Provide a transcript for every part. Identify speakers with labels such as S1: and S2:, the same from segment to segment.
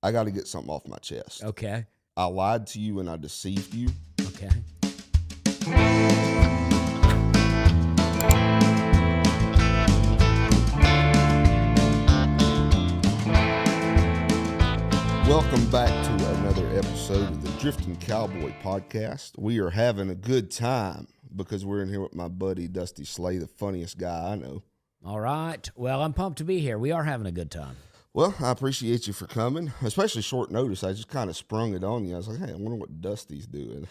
S1: I got to get something off my chest.
S2: Okay.
S1: I lied to you and I deceived you.
S2: Okay.
S1: Welcome back to another episode of the Drifting Cowboy Podcast. We are having a good time because we're in here with my buddy Dusty Slay, the funniest guy I know.
S2: All right. Well, I'm pumped to be here. We are having a good time.
S1: Well, I appreciate you for coming, especially short notice. I just kind of sprung it on you. I was like, hey, I wonder what Dusty's doing.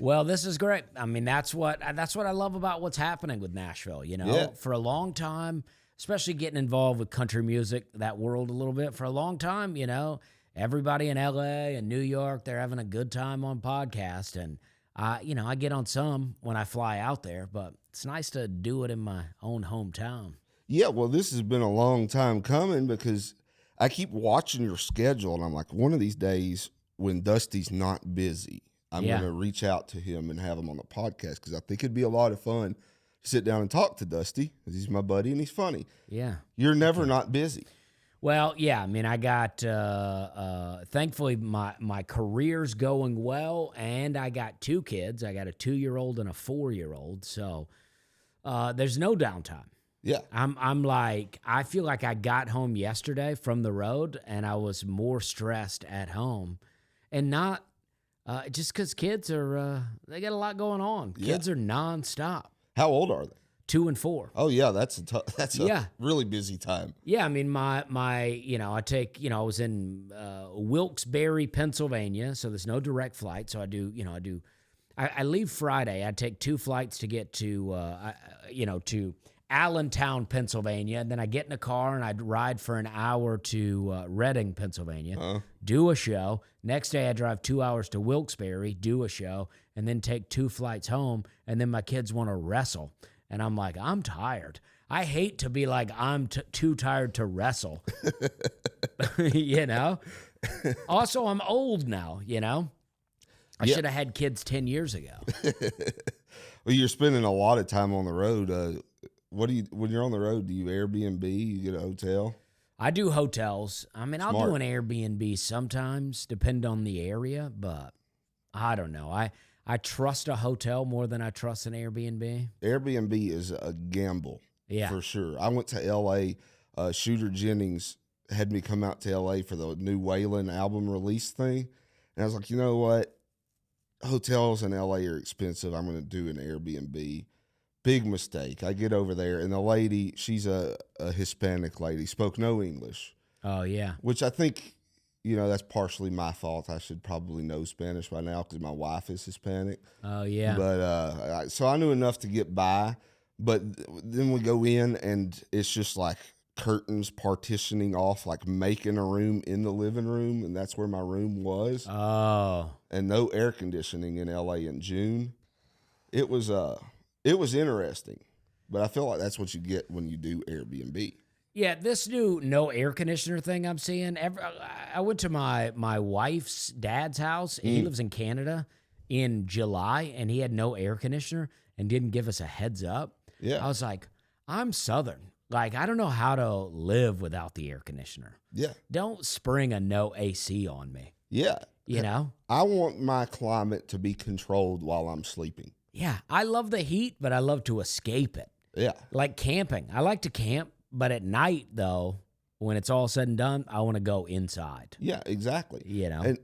S2: Well, this is great. I mean, that's what I love about what's happening with Nashville, you know?
S1: Yeah.
S2: For a long time, especially getting involved with country music, that world a little bit, for a long time, you know, everybody in LA and New York, they're having a good time on podcast. And, I get on some when I fly out there, but it's nice to do it in my own hometown.
S1: Yeah, well, this has been a long time coming because I keep watching your schedule, and I'm like, one of these days when Dusty's not busy, I'm going to reach out to him and have him on the podcast because I think it'd be a lot of fun to sit down and talk to Dusty because he's my buddy and he's funny.
S2: Yeah.
S1: You're never not busy.
S2: Well, yeah, I mean, I got, thankfully, my career's going well, and I got two kids. I got a 2-year-old and a 4-year-old, so there's no downtime.
S1: Yeah.
S2: I'm like, I feel like I got home yesterday from the road, and I was more stressed at home, and not just because kids are, they got a lot going on. Kids are nonstop.
S1: How old are they?
S2: 2 and 4.
S1: Oh yeah, that's a really busy time.
S2: Yeah, I mean, I was in Wilkes-Barre, Pennsylvania, so there's no direct flight. So I leave Friday. I take 2 flights to get to Allentown, Pennsylvania, and then I get in a car and I ride for an hour to Reading, Pennsylvania, do a show. Next day I drive 2 hours to Wilkes-Barre, do a show, and then take 2 flights home, and then my kids want to wrestle. And I'm like, I'm tired. I hate to be like, I'm too tired to wrestle. You know? Also, I'm old now, you know? I should have had kids 10 years ago.
S1: Well, you're spending a lot of time on the road. When you're on the road, do you Airbnb? You get a hotel?
S2: I do hotels. I mean,
S1: Smart.
S2: I'll do an Airbnb sometimes, depend on the area, but I don't know. I trust a hotel more than I trust an Airbnb.
S1: Airbnb is a gamble, for sure. I went to L.A. Shooter Jennings had me come out to L.A. for the new Waylon album release thing, and I was like, you know what? Hotels in L.A. are expensive. I'm going to do an Airbnb. Big mistake. I get over there, and the lady, she's a Hispanic lady, spoke no English.
S2: Oh, yeah.
S1: Which I think, that's partially my fault. I should probably know Spanish by now because my wife is Hispanic.
S2: Oh, yeah.
S1: But so I knew enough to get by. But then we go in, and it's just like curtains partitioning off, like making a room in the living room, and that's where my room was.
S2: Oh.
S1: And no air conditioning in L.A. in June. It was interesting, but I feel like that's what you get when you do Airbnb.
S2: Yeah, this new no air conditioner thing I'm seeing. I went to my wife's dad's house, and he lives in Canada, in July, and he had no air conditioner and didn't give us a heads up.
S1: Yeah.
S2: I was like, I'm Southern. Like, I don't know how to live without the air conditioner.
S1: Yeah.
S2: Don't spring a no AC on me.
S1: Yeah.
S2: You know?
S1: I want my climate to be controlled while I'm sleeping.
S2: Yeah, I love the heat, but I love to escape it.
S1: Yeah.
S2: Like camping. I like to camp, but at night, though, when it's all said and done, I want to go inside.
S1: Yeah, exactly.
S2: You know?
S1: And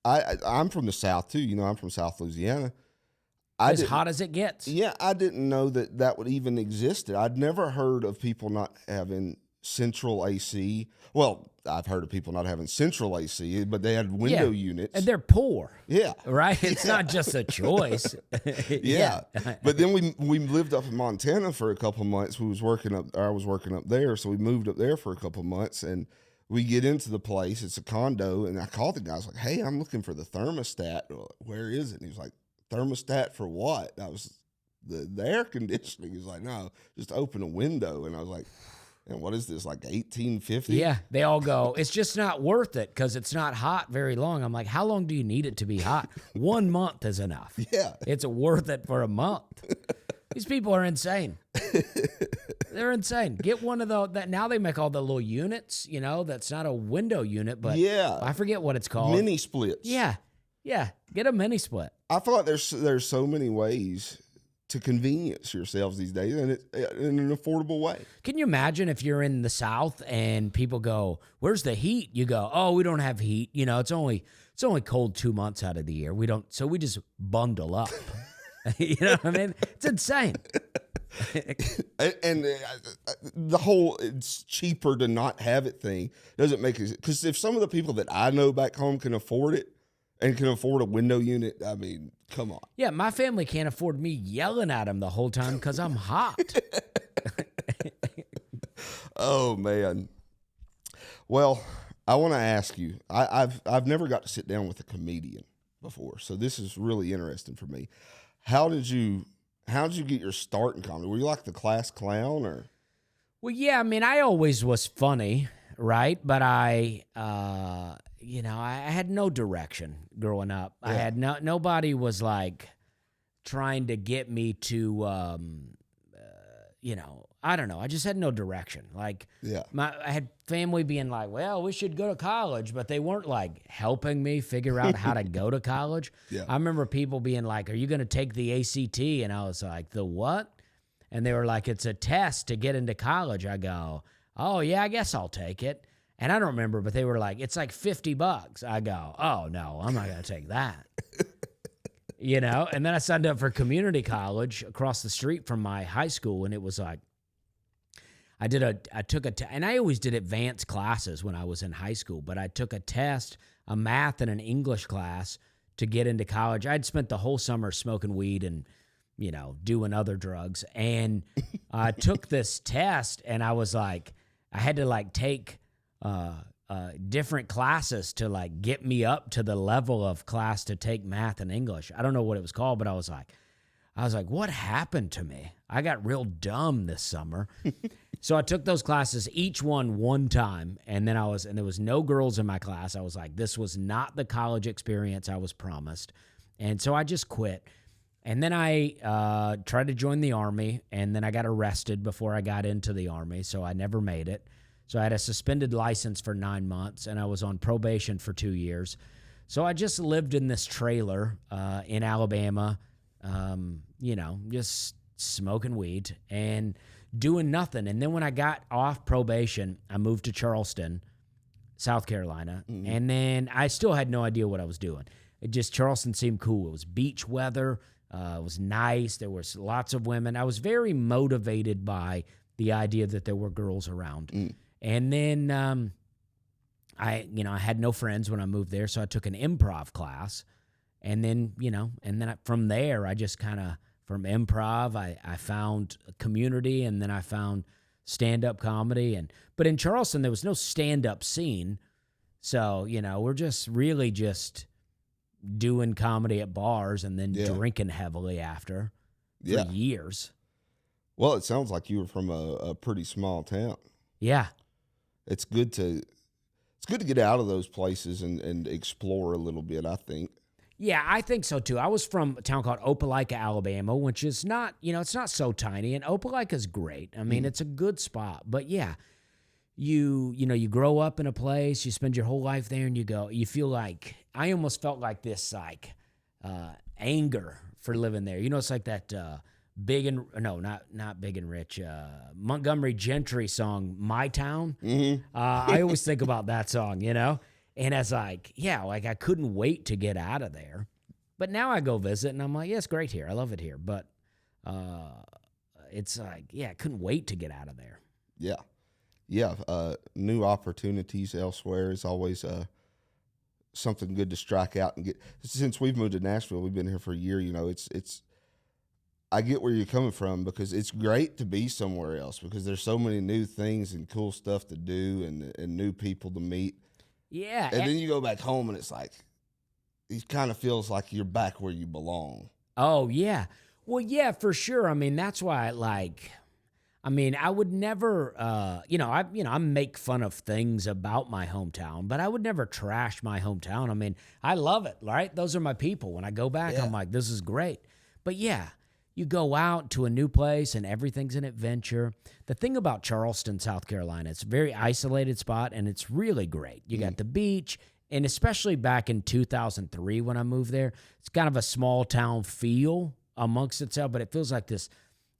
S1: I'm from the South, too. I'm from South Louisiana.
S2: As hot as it gets.
S1: Yeah, I didn't know that would even exist. I'd never heard of people not having central AC. Well, I've heard of people not having central AC, but they had window units.
S2: And they're poor.
S1: Yeah.
S2: Right? It's not just a choice.
S1: Yeah. But then we lived up in Montana for a couple months. I was working up there, so we moved up there for a couple months, and we get into the place. It's a condo, and I called the guy. I was like, hey, I'm looking for the thermostat. Where is it? And he was like, thermostat for what? I was the air conditioning. He's like, no, just open a window. And I was like, and what is this, like 1850?
S2: Yeah, they all go, it's just not worth it because it's not hot very long. I'm like, how long do you need it to be hot? 1 month is enough.
S1: Yeah.
S2: It's worth it for a month. These people are insane. They're insane. Get one of that. Now they make all the little units, that's not a window unit, but
S1: Yeah.
S2: I forget what it's called.
S1: Mini splits.
S2: Yeah. Yeah. Get a mini split.
S1: I feel like there's so many ways to convenience yourselves these days, and it in an affordable way.
S2: Can you imagine if you're in the South and people go, "Where's the heat?" You go, "Oh, we don't have heat. It's only cold 2 months out of the year. We don't, so we just bundle up." You know what I mean? It's insane.
S1: and the whole "it's cheaper to not have it" thing doesn't make it, because if some of the people that I know back home can afford it and can afford a window unit, I mean, come on.
S2: Yeah, my family can't afford me yelling at them the whole time because I'm hot.
S1: Oh man. Well, I want to ask you. I've never got to sit down with a comedian before, so this is really interesting for me. How did you get your start in comedy? Were you like the class clown, or?
S2: Well, yeah, I mean, I always was funny, right? But I had no direction growing up. Yeah. I had nobody was like trying to get me to, I don't know. I just had no direction. Like,
S1: yeah,
S2: I had family being like, "Well, we should go to college," but they weren't like helping me figure out how to go to college.
S1: Yeah.
S2: I remember people being like, "Are you going to take the ACT?" And I was like, "The what?" And they were like, "It's a test to get into college." I go, "Oh yeah, I guess I'll take it." And I don't remember, but they were like, "It's like $50." I go, "Oh no, I'm not going to take that." And then I signed up for community college across the street from my high school, and it was like, I took and I always did advanced classes when I was in high school, but I took a test, a math and an English class to get into college. I'd spent the whole summer smoking weed and, doing other drugs. And I took this test, and I was like, I had to like take different classes to like get me up to the level of class to take math and English. I don't know what it was called, but I was like, what happened to me? I got real dumb this summer. So I took those classes, each one time, and then there was no girls in my class. I was like, this was not the college experience I was promised. And so I just quit. And then I tried to join the Army, and then I got arrested before I got into the Army, so I never made it. So I had a suspended license for 9 months, and I was on probation for 2 years. So I just lived in this trailer in Alabama, just smoking weed and doing nothing. And then when I got off probation, I moved to Charleston, South Carolina. Mm-hmm. And then I still had no idea what I was doing. Charleston seemed cool. It was beach weather. It was nice. There was lots of women. I was very motivated by the idea that there were girls around. Mm. And then I had no friends when I moved there, so I took an improv class. And then, from there, I just kind of, from improv, I found a community, and then I found stand-up comedy. But in Charleston, there was no stand-up scene. So, we're just really just doing comedy at bars and then drinking heavily after for years.
S1: Well, it sounds like you were from a pretty small town.
S2: Yeah.
S1: It's good to get out of those places and explore a little bit, I think.
S2: Yeah, I think so too. I was from a town called Opelika, Alabama, which is not, it's not so tiny, and Opelika's great. I mean, it's a good spot. But yeah, you grow up in a place, you spend your whole life there, and you feel like, I almost felt like this like anger for living there. It's like that not Big and Rich, Montgomery Gentry song, My Town. Mm-hmm. I always think about that song, And as like, I couldn't wait to get out of there. But now I go visit, and I'm like, it's great here. I love it here. But it's like, I couldn't wait to get out of there.
S1: Yeah. Yeah. New opportunities elsewhere is always something good to strike out and get. Since we've moved to Nashville, we've been here for a year, it's I get where you're coming from, because it's great to be somewhere else, because there's so many new things and cool stuff to do and new people to meet.
S2: Yeah.
S1: And then you go back home, and it's like, it kind of feels like you're back where you belong.
S2: Oh, yeah. Well, yeah, for sure. I mean, that's why I would never, I make fun of things about my hometown, but I would never trash my hometown. I mean, I love it, right? Those are my people. When I go back, I'm like, this is great. But yeah, you go out to a new place and everything's an adventure. The thing about Charleston, South Carolina, it's a very isolated spot and it's really great. You got the beach, and especially back in 2003 when I moved there, it's kind of a small town feel amongst itself, but it feels like this,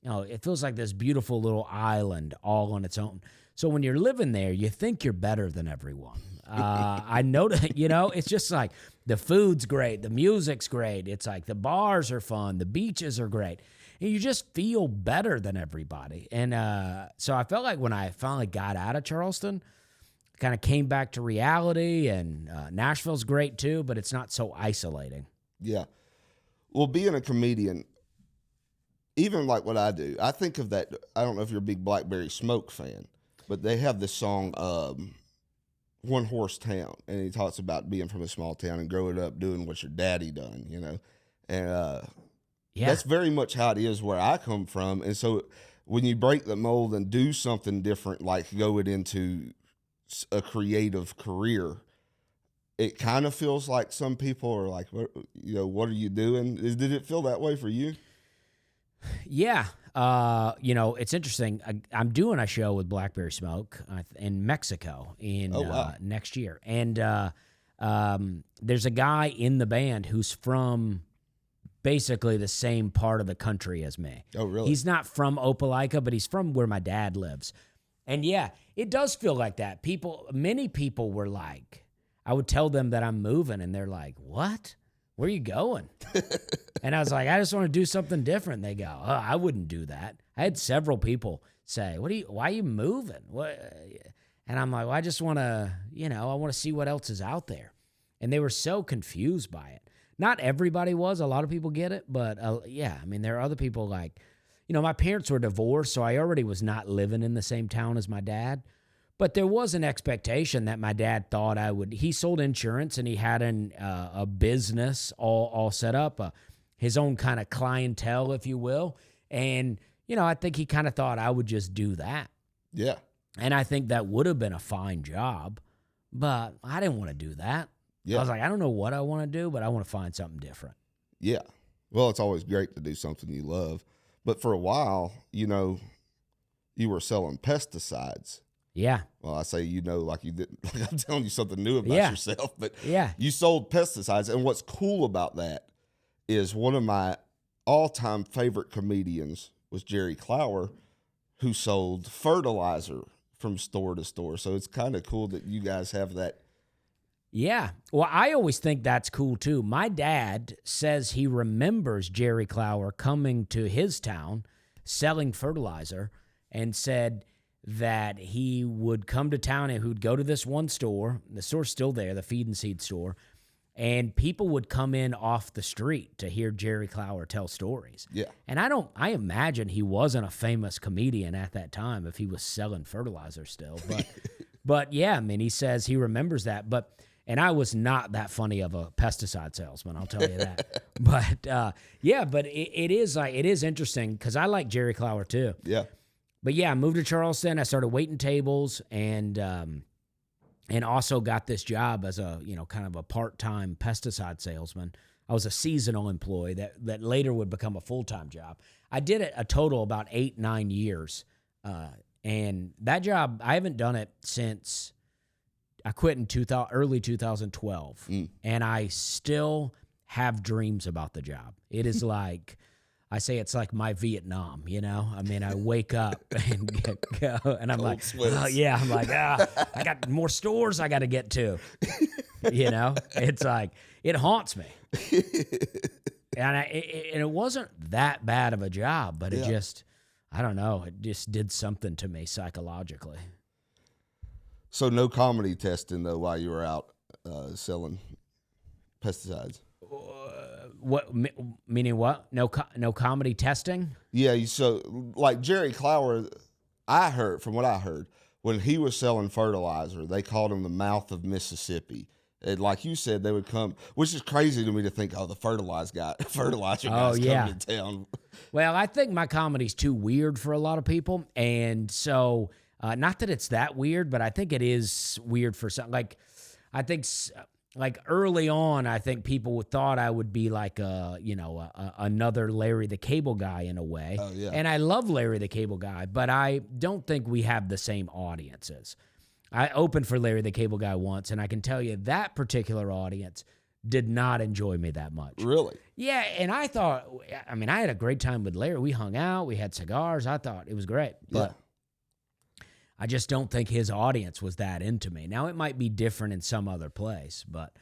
S2: it feels like this beautiful little island all on its own. So when you're living there, you think you're better than everyone. I know that, it's just like the food's great, the music's great. It's like the bars are fun, the beaches are great. And you just feel better than everybody. And so I felt like when I finally got out of Charleston, kind of came back to reality, and Nashville's great too, but it's not so isolating.
S1: Yeah. Well, being a comedian, even like what I do, I think of that. I don't know if you're a big Blackberry Smoke fan, but they have this song, One Horse Town, and he talks about being from a small town and growing up doing what your daddy done, and that's very much how it is where I come from. And so when you break the mold and do something different, like going into a creative career, it kind of feels like some people are like, what are you doing? Did it feel that way for you?
S2: Yeah. It's interesting. I'm doing a show with Blackberry Smoke in Mexico next year. And there's a guy in the band who's from basically the same part of the country as me.
S1: Oh, really?
S2: He's not from Opelika, but he's from where my dad lives. And yeah, it does feel like that. Many people were like, I would tell them that I'm moving, and they're like, what? Where are you going? And I was like, I just want to do something different. They go, oh, I wouldn't do that. I had several people say, why are you moving? What? And I'm like, well, I just want to, I want to see what else is out there. And they were so confused by it. Not everybody was. A lot of people get it. But there are other people like, my parents were divorced, so I already was not living in the same town as my dad. But there was an expectation that my dad thought I would. He sold insurance, and he had a business all set up, his own kind of clientele, if you will. And, I think he kind of thought I would just do that.
S1: Yeah.
S2: And I think that would have been a fine job, but I didn't want to do that. Yeah. I was like, I don't know what I want to do, but I want to find something different.
S1: Yeah. Well, it's always great to do something you love. But for a while, you were selling pesticides.
S2: Yeah.
S1: Well, I say, like you did, like I'm telling you something new about yourself, but you sold pesticides. And what's cool about that is one of my all-time favorite comedians was Jerry Clower, who sold fertilizer from store to store. So it's kind of cool that you guys have that.
S2: Yeah. Well, I always think that's cool too. My dad says he remembers Jerry Clower coming to his town selling fertilizer, and said that he would come to town and he would go to this one store. The store's still there, the feed and seed store. And people would come in off the street to hear Jerry Clower tell stories. Yeah. And I imagine he wasn't a famous comedian at that time if he was selling fertilizer still. But yeah, he says he remembers that. And I was not that funny of a pesticide salesman, I'll tell you that. But it is interesting because I like Jerry Clower too. Yeah. But yeah, I moved to Charleston. I started waiting tables, and also got this job as a kind of a part-time pesticide salesman. I was a seasonal employee that later would become a full-time job. I did it a total about 8-9 years, and that job I haven't done it since I quit in early 2012, and I still have dreams about the job. It is like. I say it's like my Vietnam, I wake up and go, and I'm like, I got more stores I got to get to. It's like, it haunts me. And it wasn't that bad of a job, but it just, I don't know, it just did something to me psychologically.
S1: So no comedy testing, though, while you were out selling pesticides?
S2: What meaning? What? No comedy testing?
S1: Yeah. So like Jerry Clower, from what I heard, when he was selling fertilizer, they called him the mouth of Mississippi. And like you said, they would come, which is crazy to me to think, the fertilizer guy's coming to town.
S2: Well, I think my comedy's too weird for a lot of people, and so not that it's that weird, but I think it is weird for some. Like, I think like early on, I think people thought I would be like another Larry the Cable Guy in a way.
S1: Oh, yeah.
S2: And I love Larry the Cable Guy, but I don't think we have the same audiences. I opened for Larry the Cable Guy once, and I can tell you that particular audience did not enjoy me that much.
S1: Really?
S2: Yeah, and I thought, I mean, I had a great time with Larry. We hung out, we had cigars. I thought it was great, but I just don't think his audience was that into me. Now, it might be different in some other place, but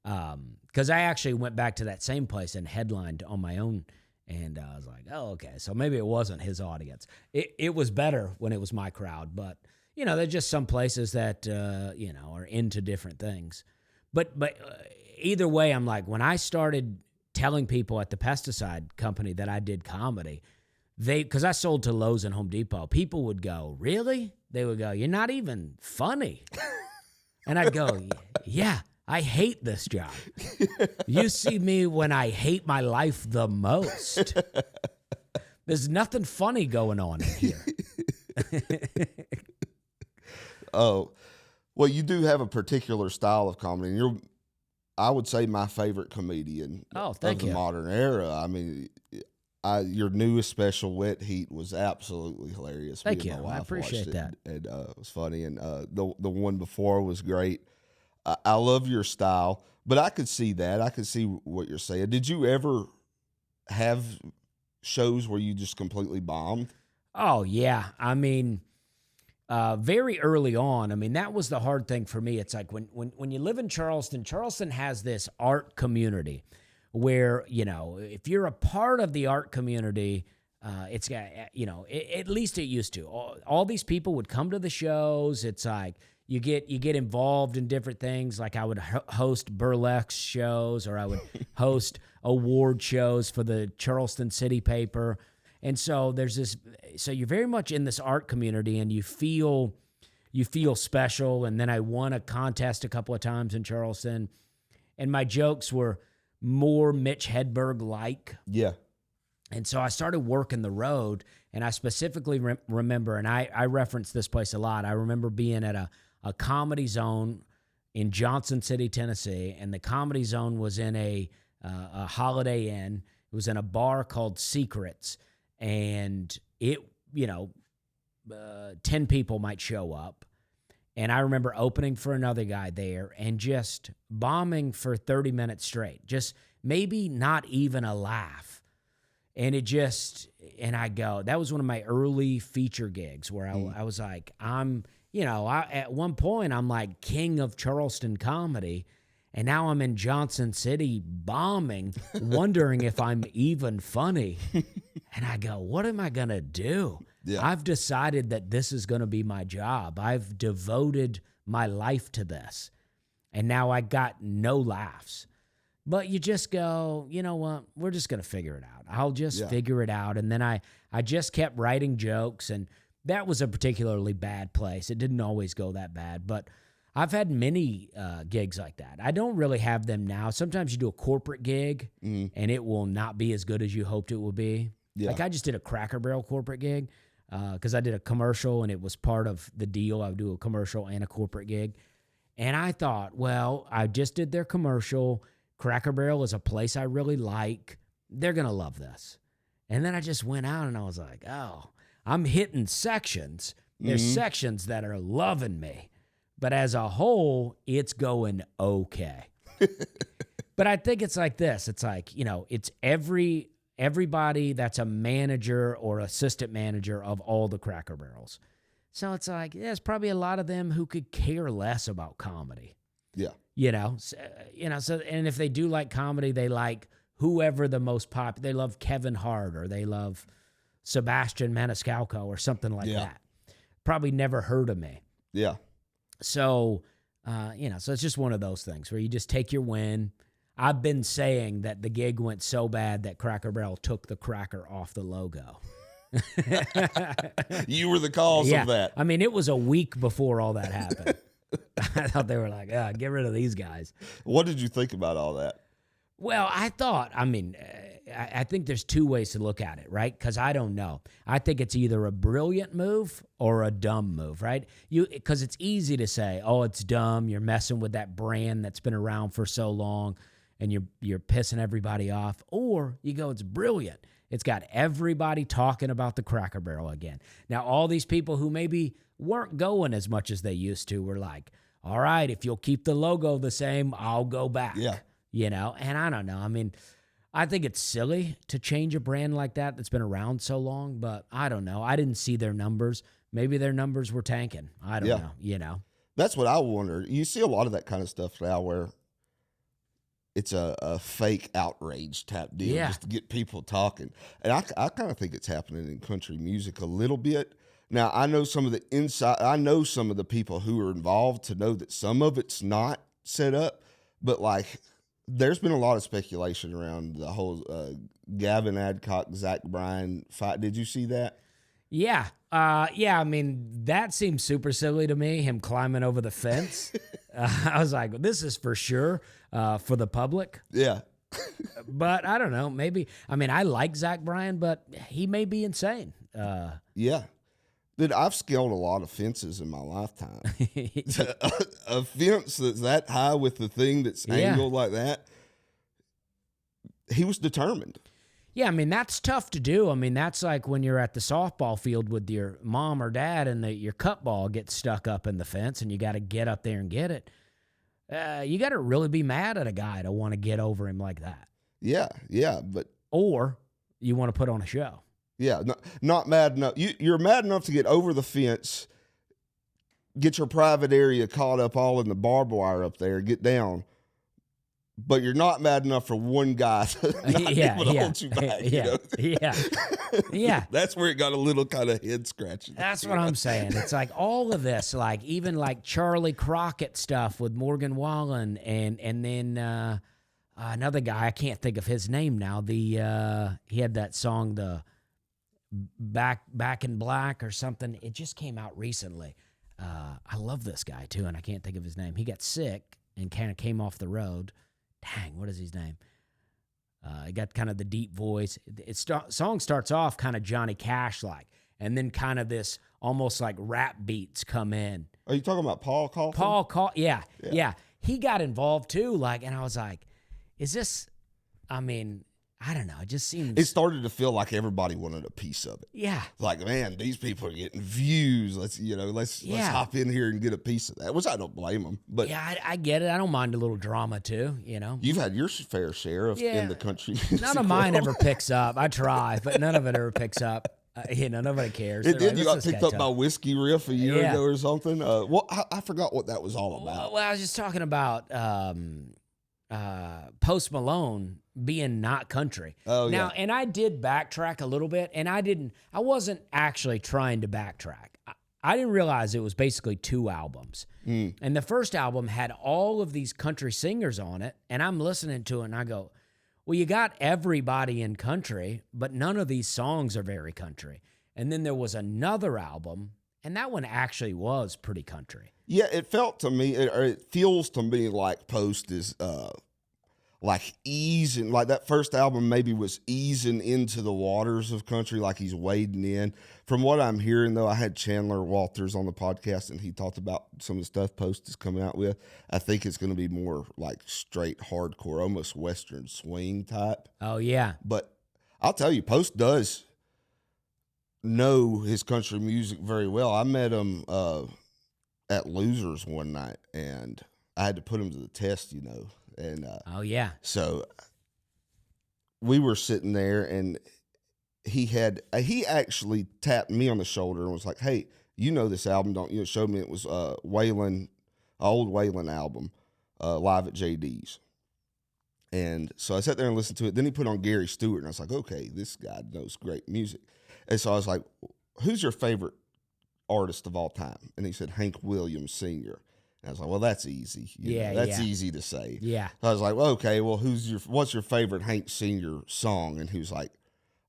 S2: because I actually went back to that same place and headlined on my own, and I was like, oh, okay, so maybe it wasn't his audience. It was better when it was my crowd, but, you know, there's just some places that, you know, are into different things. But either way, I'm like, when I started telling people at the pesticide company that I did comedy, because I sold to Lowe's and Home Depot, people would go, really? They would go, you're not even funny. And I'd go, yeah, I hate this job. You see me when I hate my life the most. There's nothing funny going on in here.
S1: Oh, well, you do have a particular style of comedy, and you're, I would say, my favorite comedian
S2: of
S1: the modern era. I mean, your newest special, Wet Heat, was absolutely hilarious.
S2: Thank you. I appreciate that.
S1: And it was funny. And the one before was great. I love your style, but I could see that. I could see what you're saying. Did you ever have shows where you just completely bombed?
S2: Oh, yeah. I mean, very early on, I mean, that was the hard thing for me. It's like when you live in Charleston, Charleston has this art community where, you know, if you're a part of the art community, it's got, you know, at least it used to. All these people would come to the shows. It's like you get involved in different things. Like I would host burlesque shows, or I would host award shows for the Charleston City paper. And so there's this, so you're very much in this art community, and you feel special. And then I won a contest a couple of times in Charleston, and my jokes were more Mitch Hedberg-like.
S1: Yeah.
S2: And so I started working the road, and I specifically remember, and I reference this place a lot. I remember being at a Comedy Zone in Johnson City, Tennessee, and the Comedy Zone was in a Holiday Inn. It was in a bar called Secrets, and it, you know, 10 people might show up. And I remember opening for another guy there and just bombing for 30 minutes straight, just maybe not even a laugh. And it just, and I go, that was one of my early feature gigs where I was like, I'm, you know, at one point I'm like king of Charleston comedy. And now I'm in Johnson City bombing, wondering if I'm even funny. And I go, what am I going to do? Yeah. I've decided that this is going to be my job. I've devoted my life to this. And now I got no laughs. But you just go, you know what? We're just going to figure it out. I'll just figure it out. And then I just kept writing jokes. And that was a particularly bad place. It didn't always go that bad. But I've had many gigs like that. I don't really have them now. Sometimes you do a corporate gig, and it will not be as good as you hoped it will be. Yeah. Like I just did a Cracker Barrel corporate gig because I did a commercial, and it was part of the deal. I would do a commercial and a corporate gig. And I thought, well, I just did their commercial. Cracker Barrel is a place I really like. They're going to love this. And then I just went out, and I was like, oh, I'm hitting sections. There's sections that are loving me. But as a whole, it's going okay. But I think it's like this. It's like, you know, it's everybody that's a manager or assistant manager of all the Cracker Barrels. So it's like, there's probably a lot of them who could care less about comedy. Yeah. You know, so, and if they do like comedy, they like whoever the most popular, they love Kevin Hart, or they love Sebastian Maniscalco or something like that. Probably never heard of me. Yeah. So, you know, so it's just one of those things where you just take your win. I've been saying that the gig went so bad that Cracker Barrel took the cracker off the logo.
S1: You were the cause of that.
S2: I mean, it was a week before all that happened. I thought they were like, get rid of these guys.
S1: What did you think about all that?
S2: Well, I thought, I mean, I think there's two ways to look at it, right? Because I don't know. I think it's either a brilliant move or a dumb move, right? Because it's easy to say, oh, it's dumb. You're messing with that brand that's been around for so long, and you're pissing everybody off. Or you go, it's brilliant. It's got everybody talking about the Cracker Barrel again. Now, all these people who maybe weren't going as much as they used to were like, all right, if you'll keep the logo the same, I'll go back.
S1: Yeah.
S2: You know, and I don't know. I mean, I think it's silly to change a brand like that that's been around so long, but I don't know. I didn't see their numbers. Maybe their numbers were tanking. I don't know, you know.
S1: That's what I wonder. You see a lot of that kind of stuff now where it's a fake outrage type deal just to get people talking. And I kind of think it's happening in country music a little bit. Now, I know some of the people who are involved to know that some of it's not set up, but like there's been a lot of speculation around the whole Gavin, Adcock, Zach Bryan fight. Did you see that?
S2: Yeah. I mean, that seems super silly to me, him climbing over the fence. I was like, well, this is for sure for the public.
S1: Yeah.
S2: But I don't know. Maybe. I mean, I like Zach Bryan, but he may be insane.
S1: Yeah. Dude, I've scaled a lot of fences in my lifetime. A fence that's that high with the thing that's angled like that, he was determined.
S2: Yeah, I mean, that's tough to do. I mean, that's like when you're at the softball field with your mom or dad and your cut ball gets stuck up in the fence and you got to get up there and get it. You got to really be mad at a guy to want to get over him like that.
S1: Yeah, but...
S2: Or you want to put on a show.
S1: Yeah, not mad enough. You're mad enough to get over the fence, get your private area caught up all in the barbed wire up there, get down. But you're not mad enough for one guy to not be able to hold you back.
S2: Yeah.
S1: That's where it got a little kind of head scratching.
S2: That's what I'm saying. It's like all of this, like even like Charlie Crockett stuff with Morgan Wallen and then another guy, I can't think of his name now. He had that song, the Back in Black or something. It just came out recently. I love this guy too, and I can't think of his name. He got sick and kind of came off the road. Dang, what is his name? He got kind of the deep voice. Song starts off kind of Johnny Cash-like, and then kind of this almost like rap beats come in.
S1: Are you talking about Paul Coffin?
S2: Yeah. He got involved too, like, and I was like, is this, I mean, I don't know. It just seems...
S1: It started to feel like everybody wanted a piece of it.
S2: Yeah.
S1: Like, man, these people are getting views. Let's hop in here and get a piece of that, which I don't blame them. But
S2: yeah, I get it. I don't mind a little drama too, you know.
S1: You've had your fair share of in the country.
S2: None of mine ever picks up. I try, but none of it ever picks up. Nobody cares.
S1: It did. Like, you got picked up by Whiskey Riff a year ago or something. I forgot what that was all about.
S2: Well, I was just talking about Post Malone being not country.
S1: Oh,
S2: now, and I did backtrack a little bit, and I wasn't actually trying to backtrack. I didn't realize it was basically 2 albums. And the first album had all of these country singers on it, and I'm listening to it, and I go, well, you got everybody in country, but none of these songs are very country. And then there was another album, and that one actually was pretty country.
S1: Yeah, it felt to me, or it feels to me like Post is like easing, like that first album maybe was easing into the waters of country, like he's wading in. From what I'm hearing, though, I had Chandler Walters on the podcast, and he talked about some of the stuff Post is coming out with. I think it's going to be more like straight hardcore, almost Western swing type.
S2: Oh, yeah.
S1: But I'll tell you, Post does know his country music very well. I met him at Losers one night, and I had to put him to the test, you know. And
S2: oh yeah,
S1: so we were sitting there, and he actually tapped me on the shoulder and was like, "Hey, you know this album, don't you?" It showed me it was Waylon, old Waylon album, live at JD's. And so I sat there and listened to it. Then he put on Gary Stewart, and I was like, "Okay, this guy knows great music." And so I was like, "Who's your favorite artist of all time?" And he said Hank Williams Sr. And I was like, well, that's easy. That's easy to say.
S2: Yeah.
S1: So I was like, well, okay, well, what's your favorite Hank Sr. song? And he was like,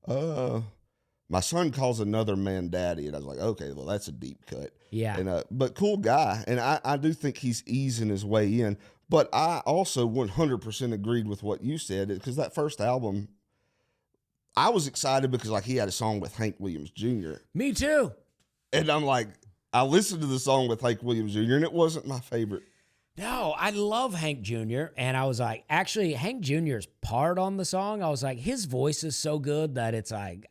S1: My Son Calls Another Man Daddy. And I was like, okay, well, that's a deep cut.
S2: Yeah.
S1: And but cool guy. And I do think he's easing his way in. But I also 100% agreed with what you said, because that first album, I was excited because like he had a song with Hank Williams Jr.
S2: Me too.
S1: And I'm like, I listened to the song with Hank Williams Jr. and it wasn't my favorite.
S2: No, I love Hank Jr. And I was like, actually, Hank Jr.'s part on the song, I was like, his voice is so good that it's like,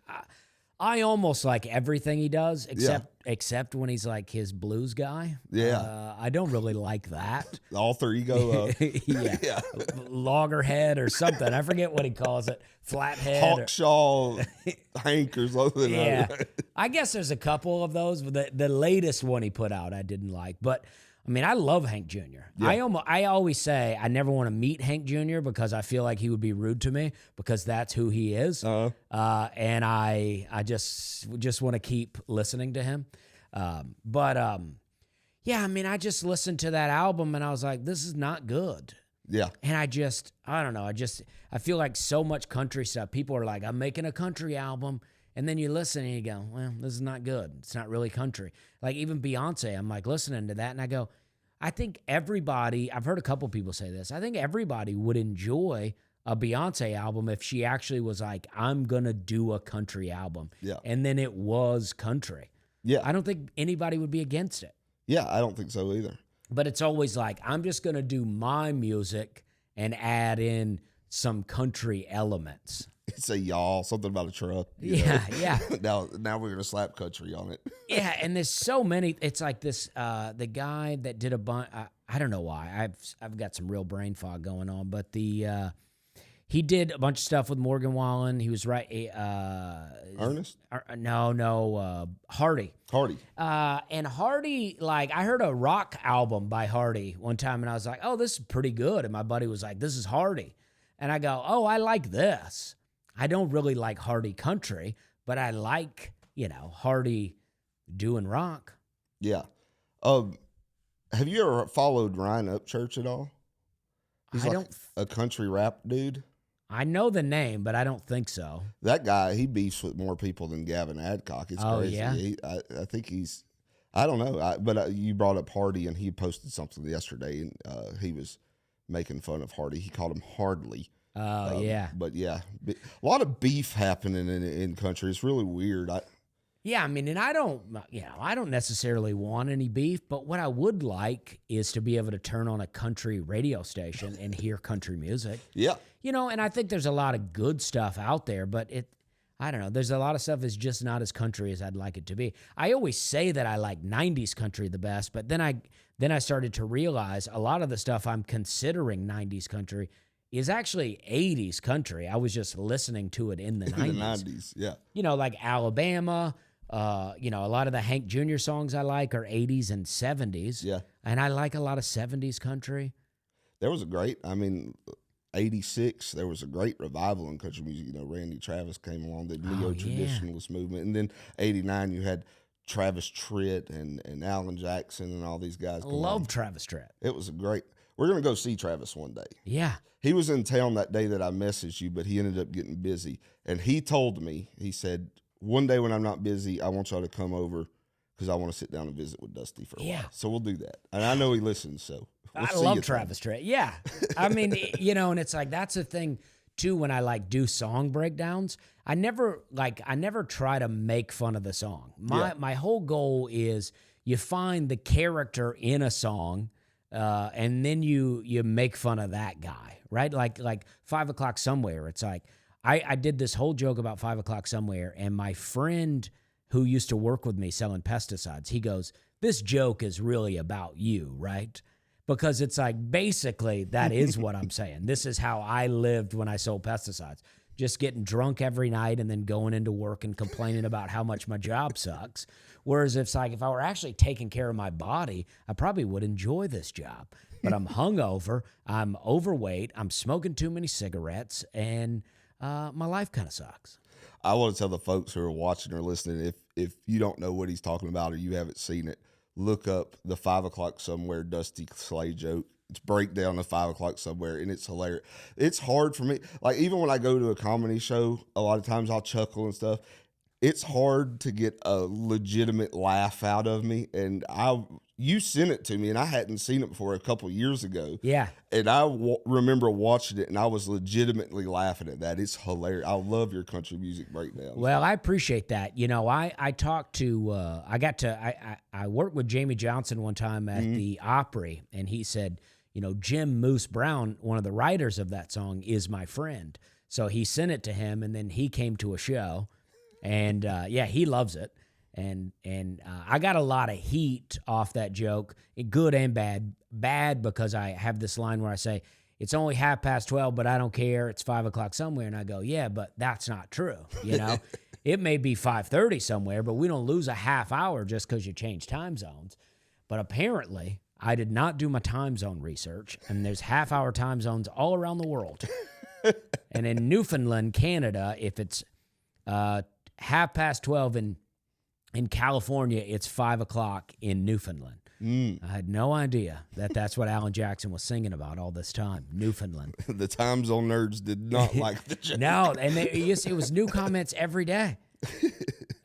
S2: I almost like everything he does, except when he's like his blues guy.
S1: Yeah.
S2: I don't really like that.
S1: The alter ego.
S2: Yeah. Loggerhead or something. I forget what he calls it. Flathead.
S1: Hawkshaw Hank or something.
S2: Yeah. I guess there's a couple of those, but the latest one he put out I didn't like. But I mean, I love Hank Jr. Yeah. I always say I never want to meet Hank Jr. because I feel like he would be rude to me because that's who he is. And I just want to keep listening to him. Yeah, I mean, I just listened to that album and I was like, this is not good.
S1: Yeah.
S2: And I don't know. I feel like so much country stuff. People are like, I'm making a country album. And then you listen and you go, well, this is not good. It's not really country. Like even Beyonce, I'm like listening to that and I go, I think everybody, I've heard a couple people say this, I think everybody would enjoy a Beyonce album if she actually was like, I'm going to do a country album.
S1: Yeah.
S2: And then it was country.
S1: Yeah.
S2: I don't think anybody would be against it.
S1: Yeah, I don't think so either.
S2: But it's always like, I'm just going to do my music and add in some country elements.
S1: It's a y'all, something about a truck.
S2: Yeah.
S1: Now we're gonna slap country on it.
S2: Yeah, and there's so many. It's like this. The guy that did a bunch. I don't know why. I've got some real brain fog going on. But he did a bunch of stuff with Morgan Wallen. He was right.
S1: Ernest?
S2: No. Hardy. And Hardy, like I heard a rock album by Hardy one time, and I was like, oh, this is pretty good. And my buddy was like, this is Hardy, and I go, oh, I like this. I don't really like Hardy country, but I like, Hardy doing rock.
S1: Yeah. Have you ever followed Ryan Upchurch at all? He's a country rap dude.
S2: I know the name, but I don't think so.
S1: That guy, he beefs with more people than Gavin Adcock. It's crazy.
S2: Yeah?
S1: I think I don't know. But you brought up Hardy, and he posted something yesterday, and he was making fun of Hardy. He called him Hardly.
S2: Oh, yeah.
S1: But yeah, a lot of beef happening in country. It's really weird.
S2: Yeah, I mean, and I don't necessarily want any beef, but what I would like is to be able to turn on a country radio station and hear country music.
S1: Yeah.
S2: And I think there's a lot of good stuff out there, but I don't know. There's a lot of stuff that's just not as country as I'd like it to be. I always say that I like 90s country the best, but then I started to realize a lot of the stuff I'm considering 90s country is actually 80s country. I was just listening to it in the 90s.
S1: In the 90s, yeah.
S2: Like Alabama, a lot of the Hank Jr. songs I like are 80s and 70s.
S1: Yeah.
S2: And I like a lot of 70s country.
S1: There was 86, there was a great revival in country music. Randy Travis came along, the neo-traditionalist movement. And then 89, you had Travis Tritt and Alan Jackson and all these guys.
S2: Love Travis Tritt.
S1: It was we're going to go see Travis one day.
S2: Yeah.
S1: He was in town that day that I messaged you, but he ended up getting busy. And he told me, he said, one day when I'm not busy, I want y'all to come over because I want to sit down and visit with Dusty for a while. So we'll do that. And I know he listens, so
S2: I love Travis Tritt. Yeah. I mean, and it's like that's the thing too when I do song breakdowns. I never try to make fun of the song. My whole goal is you find the character in a song and then you make fun of that guy, right? Like 5 O'Clock Somewhere. It's like I did this whole joke about 5 O'Clock Somewhere, and my friend who used to work with me selling pesticides, he goes, this joke is really about you, right? Because it's like, basically, that is what I'm saying. This is how I lived when I sold pesticides. Just getting drunk every night and then going into work and complaining about how much my job sucks. Whereas it's like, if I were actually taking care of my body, I probably would enjoy this job. But I'm hungover, I'm overweight, I'm smoking too many cigarettes, and my life kind of sucks.
S1: I want to tell the folks who are watching or listening, if you don't know what he's talking about or you haven't seen it, look up the 5 O'Clock Somewhere Dusty Slay joke. It's breakdown of 5 O'Clock Somewhere, and it's hilarious. It's hard for me. Like, even when I go to a comedy show, a lot of times I'll chuckle and stuff. It's hard to get a legitimate laugh out of me, and you sent it to me, and I hadn't seen it before a couple years ago.
S2: Yeah.
S1: And I remember watching it, and I was legitimately laughing at that. It's hilarious. I love your country music breakdowns.
S2: Well, I appreciate that. You know, I talked to, I worked with Jamie Johnson one time at the Opry, and he said, you know, Jim Moose Brown, one of the writers of that song, is my friend. So he sent it to him, and then he came to a show, and yeah, he loves it. And I got a lot of heat off that joke, good and bad. Bad because I have this line where I say, it's only 12:30, but I don't care. It's 5 o'clock somewhere. And I go, yeah, but that's not true. You know, it may be 5:30 somewhere, but we don't lose a half hour just because you change time zones. But apparently I did not do my time zone research, and there's half-hour time zones all around the world. And in Newfoundland, Canada, if it's 12:30 in California, it's 5 o'clock in Newfoundland. I had no idea that that's what Alan Jackson was singing about all this time, Newfoundland.
S1: The time zone nerds did not like the joke.
S2: No, and it was new comments every day.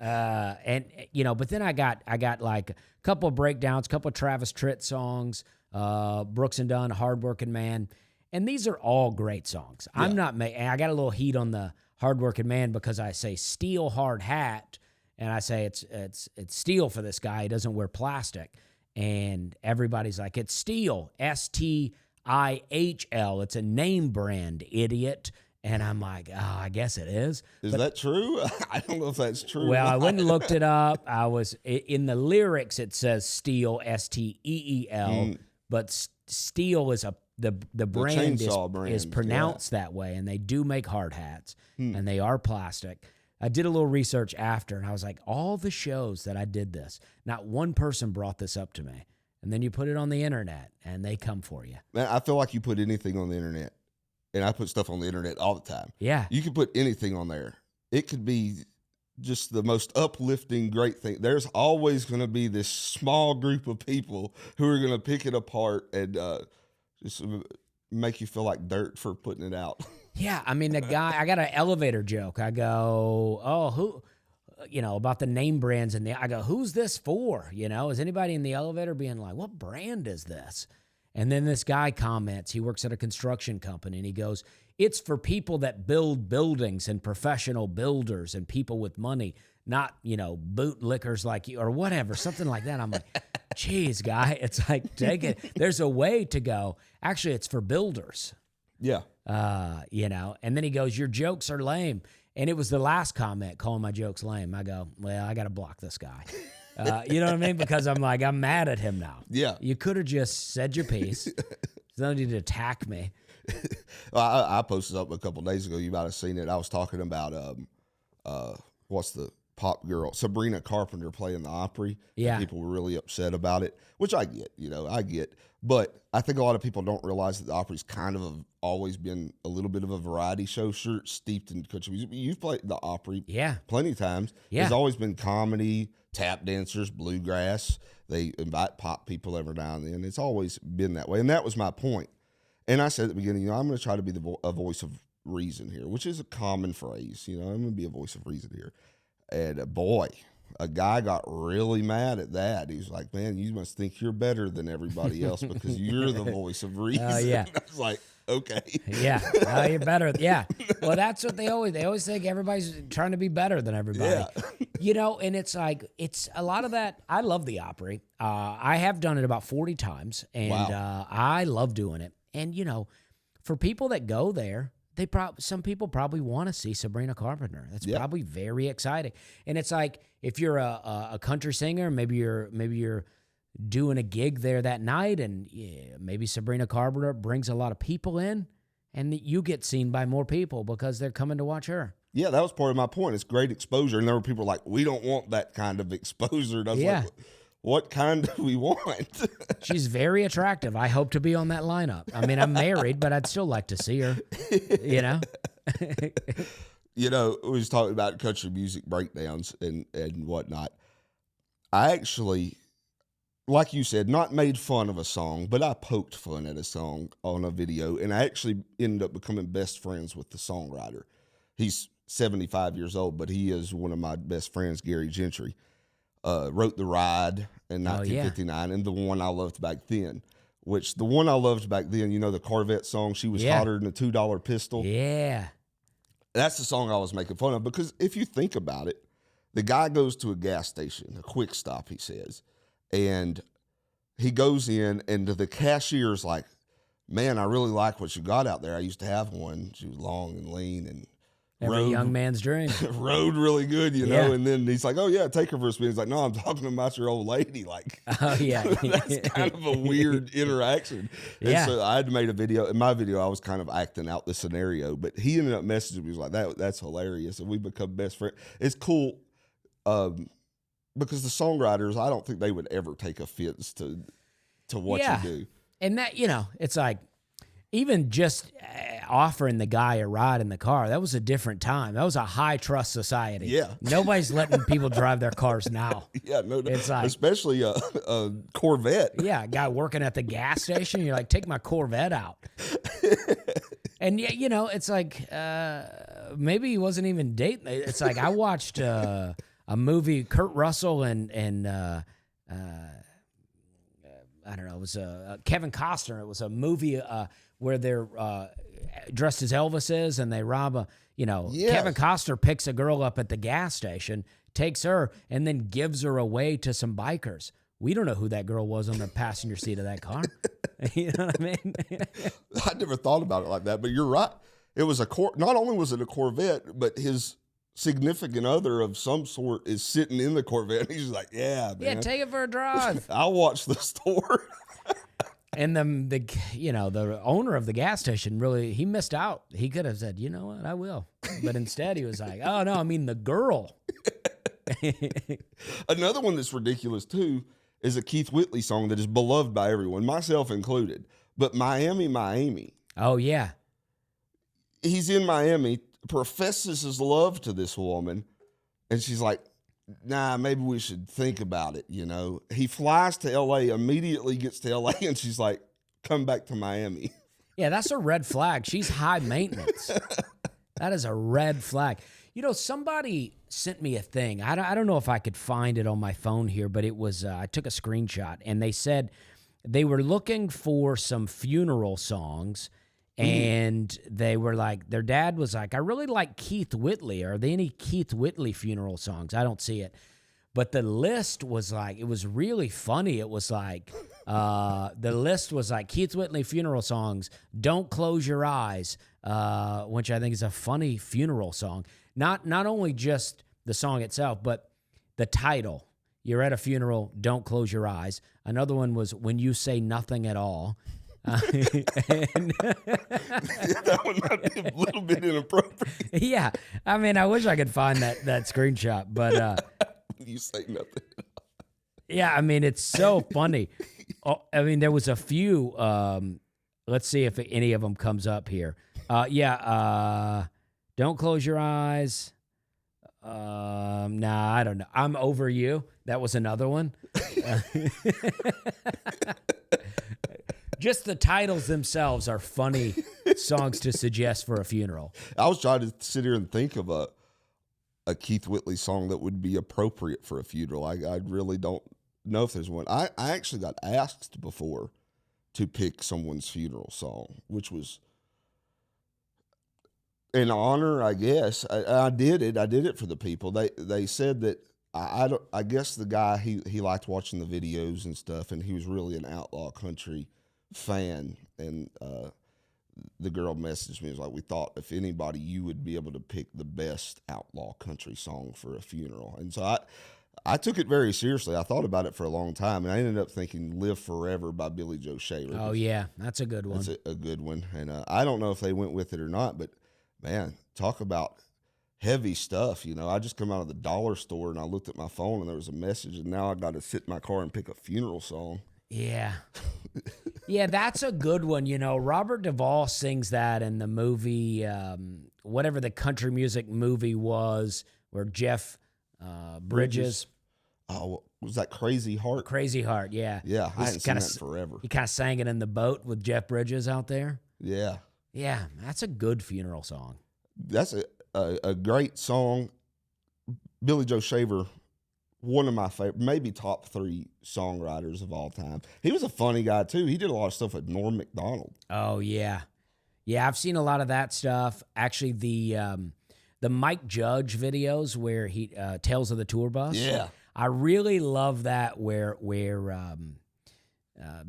S2: And you know, but then I got like a couple of breakdowns, a couple of Travis Tritt songs, Brooks and Dunn, Hardworking Man, and these are all great songs. Yeah. I got a little heat on the Hardworking Man because I say steel hard hat, and I say it's steel for this guy. He doesn't wear plastic. And everybody's like, it's steel, STIHL. It's a name brand, idiot. And I'm like, oh, I guess it is.
S1: Is that true? I don't know if that's true.
S2: Well, I went and looked it up. I was in the lyrics. It says steel, STEEL, but steel is the brand is pronounced that way, and they do make hard hats, and they are plastic. I did a little research after, and I was like, all the shows that I did this, not one person brought this up to me. And then you put it on the internet, and they come for you.
S1: Man, I feel like you put anything on the internet, and I put stuff on the internet all the time.
S2: Yeah.
S1: You can put anything on there. It could be just the most uplifting, great thing. There's always going to be this small group of people who are going to pick it apart and just make you feel like dirt for putting it out.
S2: Yeah, I mean, I got an elevator joke. I go, oh, who, you know, about the name brands, and I go, who's this for? You know, is anybody in the elevator being like, what brand is this? And then this guy comments, he works at a construction company, and he goes, it's for people that build buildings and professional builders and people with money, not, you know, bootlickers like you or whatever, something like that. I'm like, geez, guy, it's like, take it. There's a way to go, actually, it's for builders.
S1: Yeah.
S2: You know, and then he goes, your jokes are lame. And it was the last comment calling my jokes lame. I go, well, I got to block this guy. You know what I mean? Because I'm like, I'm mad at him now.
S1: Yeah.
S2: You could have just said your piece. There's no need to attack me.
S1: Well, I posted up a couple of days ago. You might have seen it. I was talking about, what's the pop girl? Sabrina Carpenter playing the Opry.
S2: Yeah.
S1: People were really upset about it, which I get, I get. But I think a lot of people don't realize that the Opry's kind of always been a little bit of a variety show, sure, steeped in country music. You've played the Opry plenty of times.
S2: Yeah.
S1: There's always been comedy, tap dancers, bluegrass. They invite pop people every now and then. It's always been that way. And that was my point. And I said at the beginning, I'm going to try to be a voice of reason here, which is a common phrase. I'm going to be a voice of reason here. And boy, a guy got really mad at that. He was like, man, you must think you're better than everybody else because you're the voice of reason.
S2: Yeah.
S1: I was like, okay.
S2: Yeah. You're better. Yeah. Well, that's what they always think everybody's trying to be better than everybody.
S1: Yeah.
S2: And it's like, it's a lot of that. I love the Opry. I have done it about 40 times, and
S1: Wow.
S2: I love doing it. And, for people that go there, some people probably want to see Sabrina Carpenter. That's probably very exciting. And it's like, if you're a country singer, maybe you're doing a gig there that night, and maybe Sabrina Carpenter brings a lot of people in, and you get seen by more people because they're coming to watch her.
S1: Yeah, that was part of my point. It's great exposure. And there were people like, we don't want that kind of exposure. And I was like, what kind do we want?
S2: She's very attractive. I hope to be on that lineup. I mean, I'm married, but I'd still like to see her,
S1: We was talking about country music breakdowns and whatnot. I actually, like you said, not made fun of a song, but I poked fun at a song on a video, and I actually ended up becoming best friends with the songwriter. He's 75 years old, but he is one of my best friends, Gary Gentry. wrote The Ride in 1959, and the one I loved back then. Which the one I loved back then, you know, the Corvette song, She Was Hotter Than a $2 Pistol.
S2: Yeah.
S1: That's the song I was making fun of, because if you think about it, the guy goes to a gas station, a quick stop, he says, and he goes in, and the cashier's like, man, I really like what you got out there. I used to have one. She was long and lean and
S2: Every young man's dream.
S1: rode really good, you know. And then he's like, oh, yeah, take her for a spin. He's like, no, I'm talking about your old lady. Like,
S2: oh, yeah.
S1: That's kind of a weird interaction.
S2: Yeah.
S1: And so I had made a video. In my video, I was kind of acting out the scenario, but he ended up messaging me. He was like, that's hilarious. And we become best friends. It's cool because the songwriters, I don't think they would ever take offense to what you do.
S2: And that, you know, it's like, even just offering the guy a ride in the car, that was a different time. That was a high trust society.
S1: Yeah.
S2: Nobody's letting people drive their cars now.
S1: Yeah, no,
S2: it's like,
S1: especially a Corvette.
S2: Yeah, a guy working at the gas station, you're like, take my Corvette out. And yeah, you know, it's like maybe he wasn't even dating. It's like I watched a movie, Kurt Russell and I don't know, it was Kevin Costner. It was a movie where they're dressed as Elvis and they rob a, you know, Kevin Costner picks a girl up at the gas station, takes her, and then gives her away to some bikers. We don't know who that girl was on the passenger seat of that car. You know what I mean?
S1: I never thought about it like that, but you're right. It was not only was it a Corvette, but his significant other of some sort is sitting in the Corvette. He's like, yeah, man.
S2: Yeah, take it for a drive.
S1: I'll watch the store.
S2: And the owner of the gas station he missed out. He could have said, you know what, I will. But instead he was like, oh no, I mean the girl.
S1: Another one that's ridiculous too is a Keith Whitley song that is beloved by everyone, myself included. But Miami, Miami.
S2: Oh yeah.
S1: He's in Miami, professes his love to this woman, and she's like, nah, maybe we should think about it, you know. He flies to L.A., immediately gets to L.A., and she's like, come back to Miami.
S2: Yeah, that's a red flag. She's high maintenance. That is a red flag. You know, somebody sent me a thing. I don't know if I could find it on my phone here, but it was, I took a screenshot, and they said they were looking for some funeral songs. And they were like, their dad was like, I really like Keith Whitley. Are there any Keith Whitley funeral songs? I don't see it. But the list was like, it was really funny. It was like, the list was like Keith Whitley funeral songs, Don't Close Your Eyes, which I think is a funny funeral song. Not only just the song itself, but the title. You're at a funeral, don't close your eyes. Another one was When You Say Nothing at All.
S1: That one might be a little bit inappropriate.
S2: Yeah, I mean, I wish I could find that screenshot, but
S1: you say nothing.
S2: Yeah, I mean, it's so funny. I mean, there was a few. Let's see if any of them comes up here. Don't close your eyes. Nah, I don't know. I'm Over You. That was another one. Just the titles themselves are funny songs to suggest for a funeral.
S1: I was trying to sit here and think of a Keith Whitley song that would be appropriate for a funeral. I really don't know if there's one. I actually got asked before to pick someone's funeral song, which was an honor, I guess. I did it. I did it for the people. They said that I guess the guy he liked watching the videos and stuff, and he was really an outlaw country fan, and the girl messaged me, was like, we thought if anybody, you would be able to pick the best outlaw country song for a funeral. And so I took it very seriously. I thought about it for a long time, and I ended up thinking Live Forever by Billy Joe Shaver.
S2: Oh yeah, that's a good one.
S1: That's a good one. And I don't know if they went with it or not, but man, talk about heavy stuff. You know, I just come out of the dollar store and I looked at my phone and there was a message, and now I got to sit in my car and pick a funeral song.
S2: Yeah. Yeah, that's a good one. You know, Robert Duvall sings that in the movie, whatever the country music movie was, where Jeff Bridges.
S1: Oh, was that Crazy Heart?
S2: Crazy Heart, yeah.
S1: Yeah, I hadn't seen that forever.
S2: He kind of sang it in the boat with Jeff Bridges out there.
S1: Yeah.
S2: Yeah, that's a good funeral song.
S1: That's a great song. Billy Joe Shaver one of my favorite, maybe top 3 songwriters of all time. He was a funny guy too. He did a lot of stuff with Norm Macdonald.
S2: Oh yeah, yeah. I've seen a lot of that stuff. Actually, the Mike Judge videos where he Tales of the Tour Bus.
S1: Yeah.
S2: I really love that where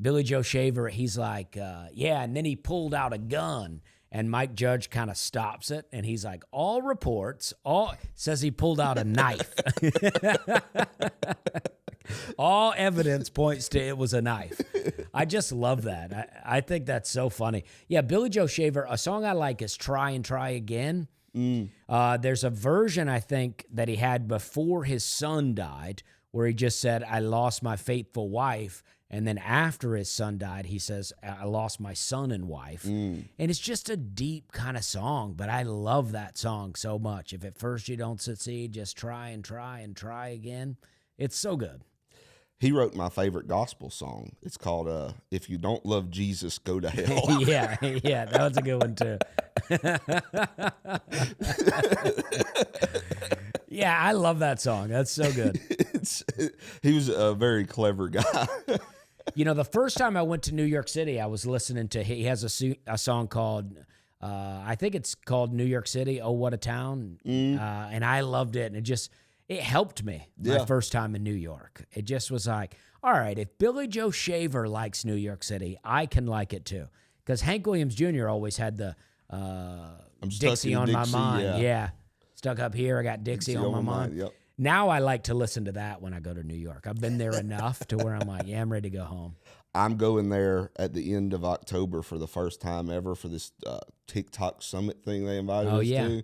S2: Billy Joe Shaver, he's like, yeah, and then he pulled out a gun, and Mike Judge kind of stops it, and he's like, all reports, says he pulled out a knife. All evidence points to it was a knife. I just love that. I think that's so funny. Yeah, Billy Joe Shaver, a song I like is Try and Try Again. There's a version, I think, that he had before his son died where he just said, I lost my faithful wife. And then after his son died, he says, I lost my son and wife. And it's just a deep kind of song, but I love that song so much. If at first you don't succeed, just try and try and try again. It's so good.
S1: He wrote my favorite gospel song. It's called If You Don't Love Jesus, Go to Hell.
S2: Yeah, that was a good one too. Yeah, I love that song. That's so good.
S1: He was a very clever guy.
S2: You know, the first time I went to New York City, I was listening to, he has a song called, I think it's called New York City, Oh, What a Town. And I loved it. And it helped me my first time in New York. It just was like, all right, if Billy Joe Shaver likes New York City, I can like it too. Because Hank Williams Jr. always had the Dixie on my mind. Yeah. Stuck up here, I got Dixie on my mind.
S1: Yep.
S2: Now I like to listen to that when I go to New York. I've been there enough to where I'm like, yeah, I'm ready to go home.
S1: I'm going there at the end of October for the first time ever for this TikTok summit thing they invited us to.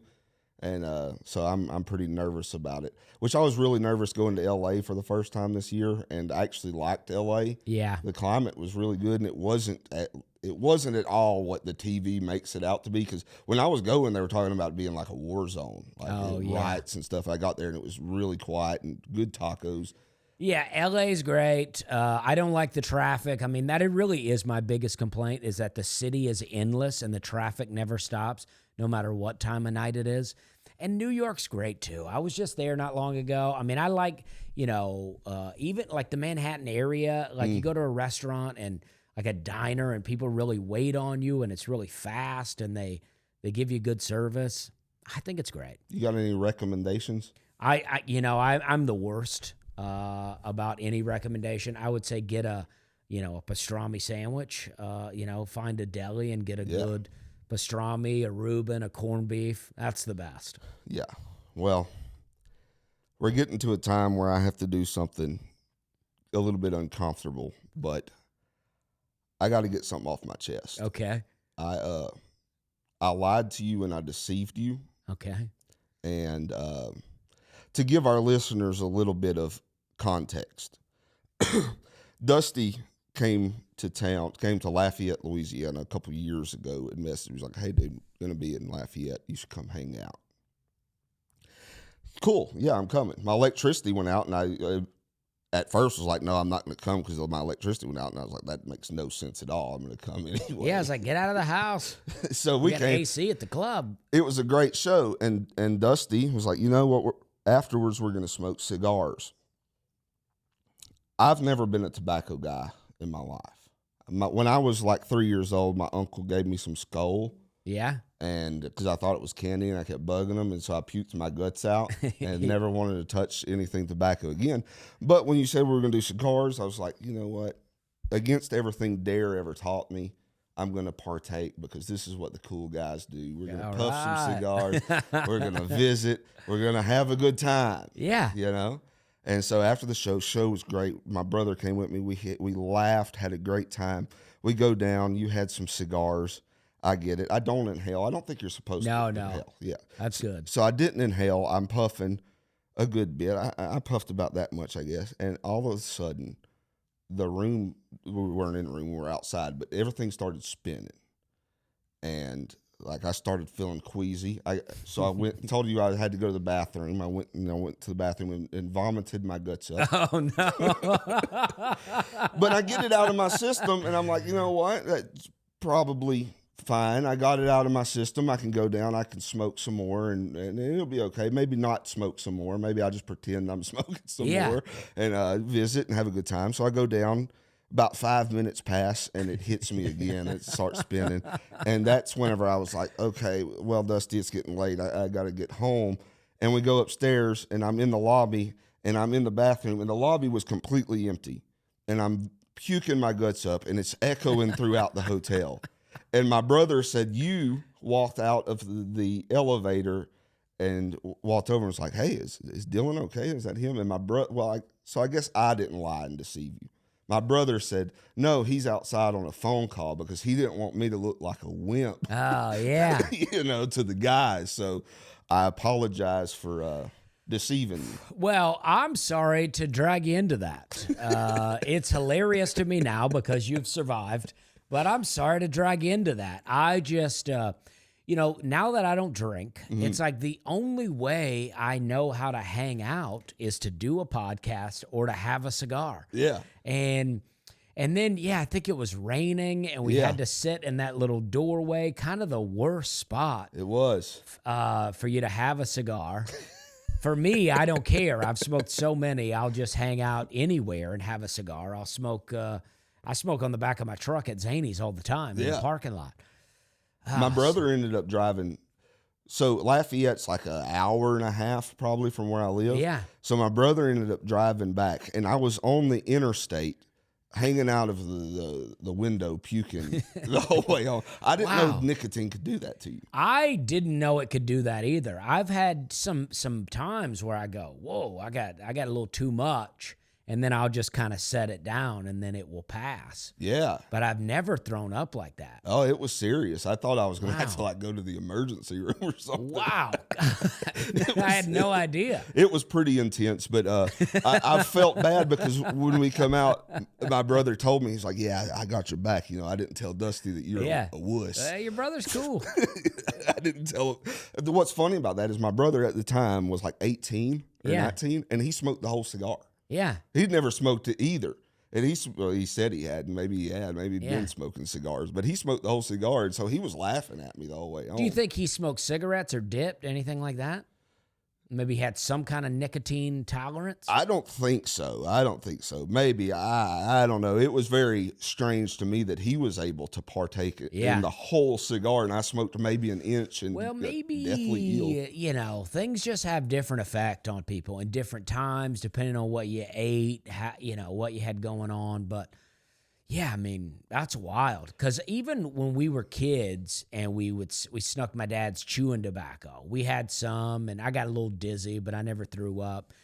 S1: And so I'm pretty nervous about it, which I was really nervous going to LA for the first time this year, and I actually liked LA. Yeah. The climate was really good, and it wasn't at all what the TV makes it out to be, because when I was going, they were talking about it being like a war zone, like riots and stuff. I got there, and it was really quiet and good tacos.
S2: Yeah, LA's great. I don't like the traffic. I mean, that it really is my biggest complaint, is that the city is endless and the traffic never stops, no matter what time of night it is. And New York's great too. I was just there not long ago. I mean, I like, even like the Manhattan area, like you go to a restaurant and like a diner and people really wait on you and it's really fast and they give you good service. I think it's great.
S1: You got any recommendations?
S2: I'm the worst about any recommendation. I would say get a pastrami sandwich, find a deli and get a good pastrami, a Reuben, a corned beef. That's the best.
S1: Yeah. Well, we're getting to a time where I have to do something a little bit uncomfortable, but I got to get something off my chest.
S2: Okay.
S1: I lied to you and I deceived you.
S2: Okay.
S1: And to give our listeners a little bit of context, Dusty came to Lafayette, Louisiana a couple of years ago and messaged me. He was like, hey, dude, I'm going to be in Lafayette. You should come hang out. Cool. Yeah, I'm coming. My electricity went out, and I at first was like, no, I'm not going to come because my electricity went out. And I was like, that makes no sense at all. I'm going to come anyway.
S2: Yeah, I was like, get out of the house.
S1: So we
S2: got AC at the club.
S1: It was a great show. And Dusty was like, you know what? Afterwards, we're going to smoke cigars. I've never been a tobacco guy in my life. When I was like 3 years old, my uncle gave me some Skoal.
S2: Yeah.
S1: And because I thought it was candy and I kept bugging him. And so I puked my guts out and never wanted to touch anything tobacco again. But when you said we were going to do cigars, I was like, you know what? Against everything Dare ever taught me, I'm going to partake because this is what the cool guys do. We're going to puff some cigars. We're going to visit. We're going to have a good time.
S2: Yeah.
S1: And so after the show was great. My brother came with me. We laughed, had a great time. We go down. You had some cigars. I get it. I don't inhale. I don't think you're supposed to inhale. Yeah.
S2: That's good.
S1: So I didn't inhale. I'm puffing a good bit. I puffed about that much, I guess. And all of a sudden, the room, we weren't in the room, we were outside, but everything started spinning. And like I started feeling queasy. So I went and told you I had to go to the bathroom. I went to the bathroom and vomited my guts up.
S2: Oh, no.
S1: But I get it out of my system, and I'm like, you know what? That's probably fine. I got it out of my system. I can go down. I can smoke some more, and it'll be okay. Maybe not smoke some more. Maybe I'll just pretend I'm smoking some more and visit and have a good time. So I go down. About 5 minutes pass, and it hits me again. It starts spinning, and that's whenever I was like, okay, well, Dusty, it's getting late. I got to get home. And we go upstairs, and I'm in the lobby, and I'm in the bathroom, and the lobby was completely empty. And I'm puking my guts up, and it's echoing throughout the hotel. And my brother said, you walked out of the elevator and walked over and was like, hey, is Dylan okay? Is that him? And my brother, so I guess I didn't lie and deceive you. My brother said, no, he's outside on a phone call because he didn't want me to look like a wimp.
S2: Oh, yeah.
S1: To the guys. So I apologize for deceiving you.
S2: Well, I'm sorry to drag you into that. It's hilarious to me now because you've survived, but I'm sorry to drag you into that. I just, now that I don't drink, it's like the only way I know how to hang out is to do a podcast or to have a cigar.
S1: Yeah.
S2: And then, I think it was raining and we had to sit in that little doorway, kind of the worst spot.
S1: It was.
S2: For you to have a cigar. For me, I don't care. I've smoked so many, I'll just hang out anywhere and have a cigar. I smoke on the back of my truck at Zany's all the time in the parking lot.
S1: My brother ended up driving. So Lafayette's like an hour and a half probably from where I live.
S2: Yeah.
S1: So my brother ended up driving back, and I was on the interstate hanging out of the window puking the whole way home. I didn't know nicotine could do that to you.
S2: I didn't know it could do that either. I've had some times where I go, whoa, I got a little too much. And then I'll just kind of set it down, and then it will pass. Yeah. But I've never thrown up like that.
S1: Oh, it was serious. I thought I was going to have to go to the emergency room or something.
S2: Wow. I had no idea.
S1: It was pretty intense, but I felt bad because when we come out, my brother told me, he's like, yeah, I got your back. I didn't tell Dusty that you're a wuss.
S2: Your brother's cool.
S1: I didn't tell him. What's funny about that is my brother at the time was like 18 or 19, and he smoked the whole cigar. Yeah. He'd never smoked it either. And he said he had, and maybe he had, maybe he'd been smoking cigars, but he smoked the whole cigar, and so he was laughing at me the whole way home.
S2: Do you think he smoked cigarettes or dipped, anything like that? Maybe had some kind of nicotine tolerance?
S1: I don't think so. Maybe. I don't know. It was very strange to me that he was able to partake in the whole cigar, and I smoked maybe an inch and
S2: maybe,
S1: deathly ill.
S2: Things just have different effect on people in different times, depending on what you ate, what you had going on. But yeah, I mean, that's wild. Because even when we were kids and we snuck my dad's chewing tobacco, we had some, and I got a little dizzy, but I never threw up.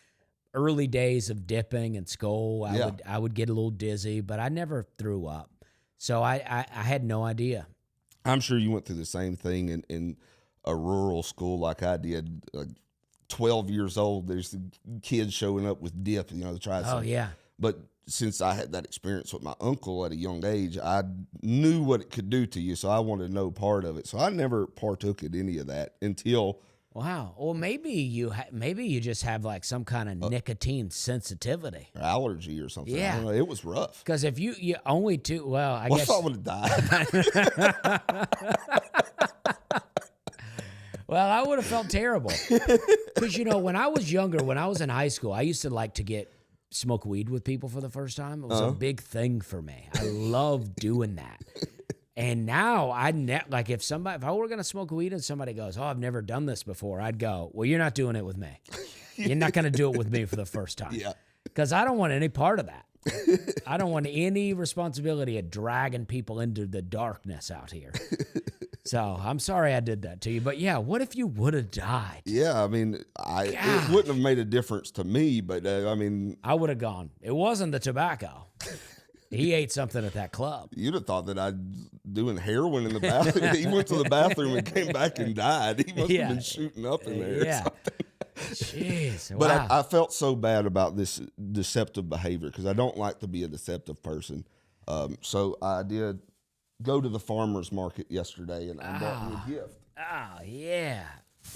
S2: Early days of dipping and skull, I would get a little dizzy, but I never threw up. So I had no idea.
S1: I'm sure you went through the same thing in a rural school like I did. 12 years old, there's kids showing up with dip, to try something. Oh, yeah. But since I had that experience with my uncle at a young age, I knew what it could do to you, so I wanted no part of it. So I never partook in any of that until.
S2: Wow. Well, maybe you just have like some kind of nicotine sensitivity,
S1: or allergy, or something. Yeah, I don't know. It was rough.
S2: Because if you only two, well, I guess
S1: if I would have died.
S2: Well, I would have felt terrible. Because when I was younger, when I was in high school, I used to like to smoke weed with people for the first time. It was a big thing for me. I loved doing that. And now if I were going to smoke weed and somebody goes, oh, I've never done this before, I'd go, well, you're not doing it with me. You're not going to do it with me for the first time. Yeah. Because I don't want any part of that. I don't want any responsibility of dragging people into the darkness out here. So I'm sorry I did that to you. But yeah, what if you would have died?
S1: Yeah, I mean, it wouldn't have made a difference to me, but I mean.
S2: I would have gone. It wasn't the tobacco. He ate something at that club.
S1: You'd have thought that I'd doing heroin in the bathroom. He went to the bathroom and came back and died. He must have been shooting up in there or something.
S2: Jeez, wow.
S1: But I felt so bad about this deceptive behavior because I don't like to be a deceptive person. So I did go to the farmer's market yesterday and I bought me a gift.
S2: Oh, yeah.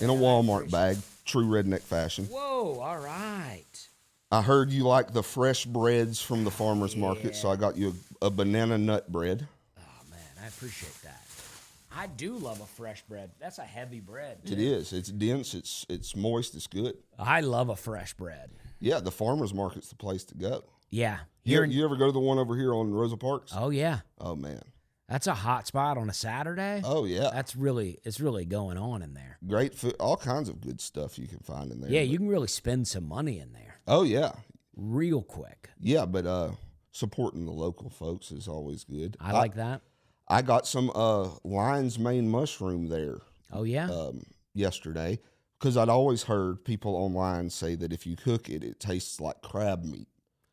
S1: In a Walmart bag, true redneck fashion.
S2: Whoa, all right.
S1: I heard you like the fresh breads from the farmer's market, so I got you a banana nut bread.
S2: Oh, man, I appreciate that. I do love a fresh bread. That's a heavy bread, too.
S1: It is. It's dense. It's moist. It's good.
S2: I love a fresh bread.
S1: Yeah, the farmer's market's the place to go.
S2: Yeah.
S1: You ever go to the one over here on Rosa Parks?
S2: Oh, yeah.
S1: Oh, man.
S2: That's a hot spot on a Saturday.
S1: Oh, yeah.
S2: It's really going on in there.
S1: Great food. All kinds of good stuff you can find in there.
S2: Yeah, you can really spend some money in there.
S1: Oh, yeah.
S2: Real quick.
S1: Yeah, but supporting the local folks is always good.
S2: I like that.
S1: I got some lion's mane mushroom there.
S2: Oh, yeah?
S1: Yesterday, because I'd always heard people online say that if you cook it, it tastes like crab meat.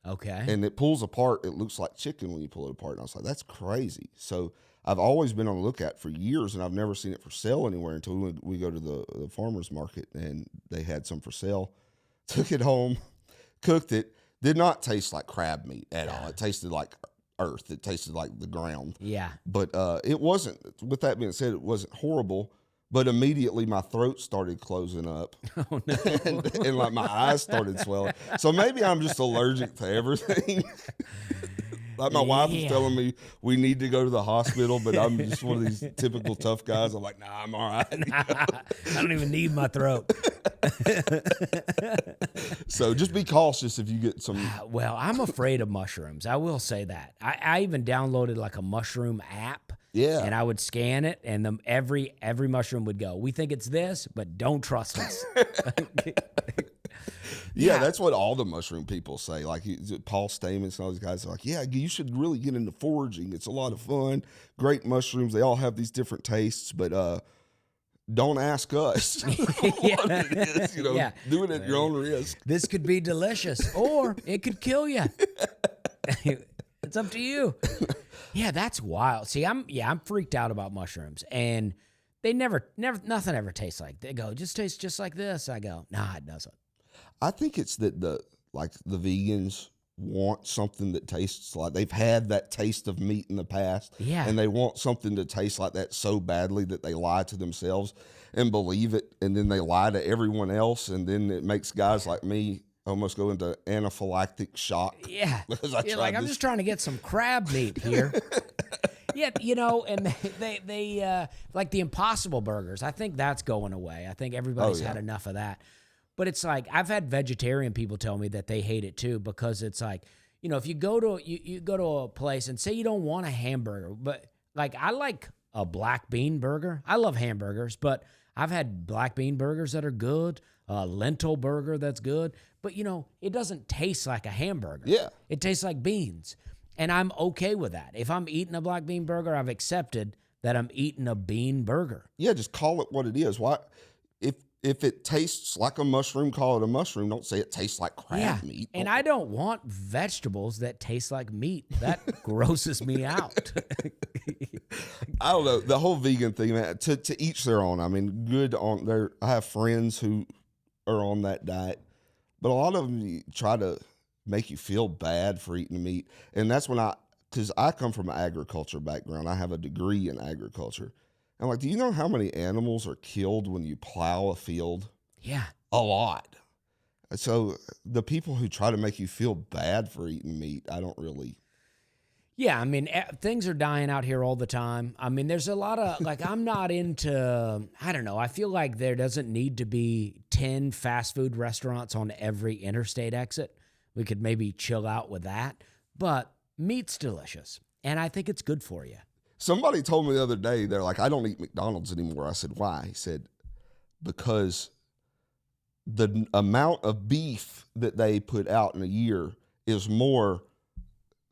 S2: Okay.
S1: And it pulls apart. It looks like chicken when you pull it apart. And I was like, that's crazy. So I've always been on the lookout for years, and I've never seen it for sale anywhere until we go to the farmer's market, and they had some for sale. Took it home, cooked it. Did not taste like crab meat at all. It tasted like earth. It tasted like the ground.
S2: Yeah.
S1: But it wasn't, with that being said, it wasn't horrible. But immediately my throat started closing up.
S2: Oh, no.
S1: and like my eyes started swelling. So maybe I'm just allergic to everything. Like my wife was telling me we need to go to the hospital, but I'm just one of these typical tough guys. I'm like, nah, I'm all right.
S2: I don't even need my throat.
S1: So just be cautious if you get some.
S2: Well, I'm afraid of mushrooms. I will say that. I even downloaded like a mushroom app.
S1: Yeah.
S2: And I would scan it, and every mushroom would go, we think it's this, but don't trust us.
S1: Yeah, that's what all the mushroom people say. Like Paul Stamets and all these guys are like, yeah, you should really get into foraging. It's a lot of fun. Great mushrooms. They all have these different tastes, but don't ask us what it is. Do it at your own risk.
S2: This could be delicious, or it could kill you. It's up to you. Yeah, that's wild. See, I'm freaked out about mushrooms, and they nothing ever tastes like. They go, just tastes just like this. I go, nah, it doesn't.
S1: I think it's that the vegans want something that tastes like they've had that taste of meat in the past.
S2: Yeah.
S1: And they want something to taste like that so badly that they lie to themselves and believe it, and then they lie to everyone else, and then it makes guys like me almost go into anaphylactic shock.
S2: Yeah.
S1: Because
S2: I'm just trying to get some crab meat here. Yeah, and they like the Impossible burgers. I think that's going away. I think everybody's had enough of that. But it's like, I've had vegetarian people tell me that they hate it too, because it's like, if you go to you go to a place and say you don't want a hamburger, but like I like a black bean burger. I love hamburgers, but I've had black bean burgers that are good, a lentil burger that's good, but it doesn't taste like a hamburger.
S1: Yeah. It
S2: tastes like beans. And I'm okay with that. If I'm eating a black bean burger, I've accepted that I'm eating a bean burger.
S1: Yeah, just call it what it is. Why if it tastes like a mushroom, call it a mushroom. Don't say it tastes like crab meat.
S2: And I don't want vegetables that taste like meat. That grosses me out.
S1: I don't know. The whole vegan thing, man, to each their own. I mean, good on there. I have friends who are on that diet, but a lot of them try to make you feel bad for eating meat. And that's when because I come from an agriculture background. I have a degree in agriculture. I'm like, do you know how many animals are killed when you plow a field?
S2: Yeah.
S1: A lot. So the people who try to make you feel bad for eating meat, I don't really.
S2: Yeah, I mean, things are dying out here all the time. I mean, there's a lot of, like, I'm not into, I don't know, I feel like there doesn't need to be 10 fast food restaurants on every interstate exit. We could maybe chill out with that. But meat's delicious, and I think it's good for you.
S1: Somebody told me the other day, they're like, I don't eat McDonald's anymore. I said, why? He said, because the amount of beef that they put out in a year is more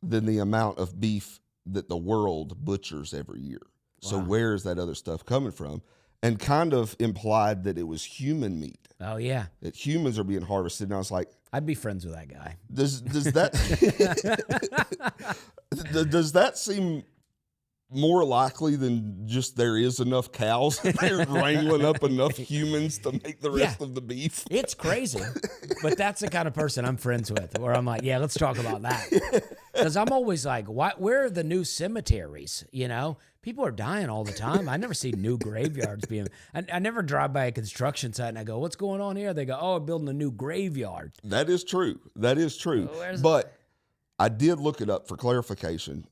S1: than the amount of beef that the world butchers every year. Wow. So where is that other stuff coming from? And kind of implied that it was human meat.
S2: Oh, yeah.
S1: That humans are being harvested. And I was like,
S2: I'd be friends with that guy.
S1: Does that does that seem more likely than just there is enough cows and they're wrangling up enough humans to make the rest of the beef?
S2: It's crazy, but that's the kind of person I'm friends with, where I'm like, yeah, let's talk about that. Because I'm always like, where are the new cemeteries? People are dying all the time. I never see new graveyards being. I never drive by a construction site and I go, what's going on here? They go, oh, we're building a new graveyard.
S1: That is true. That is true. But I did look it up for clarification.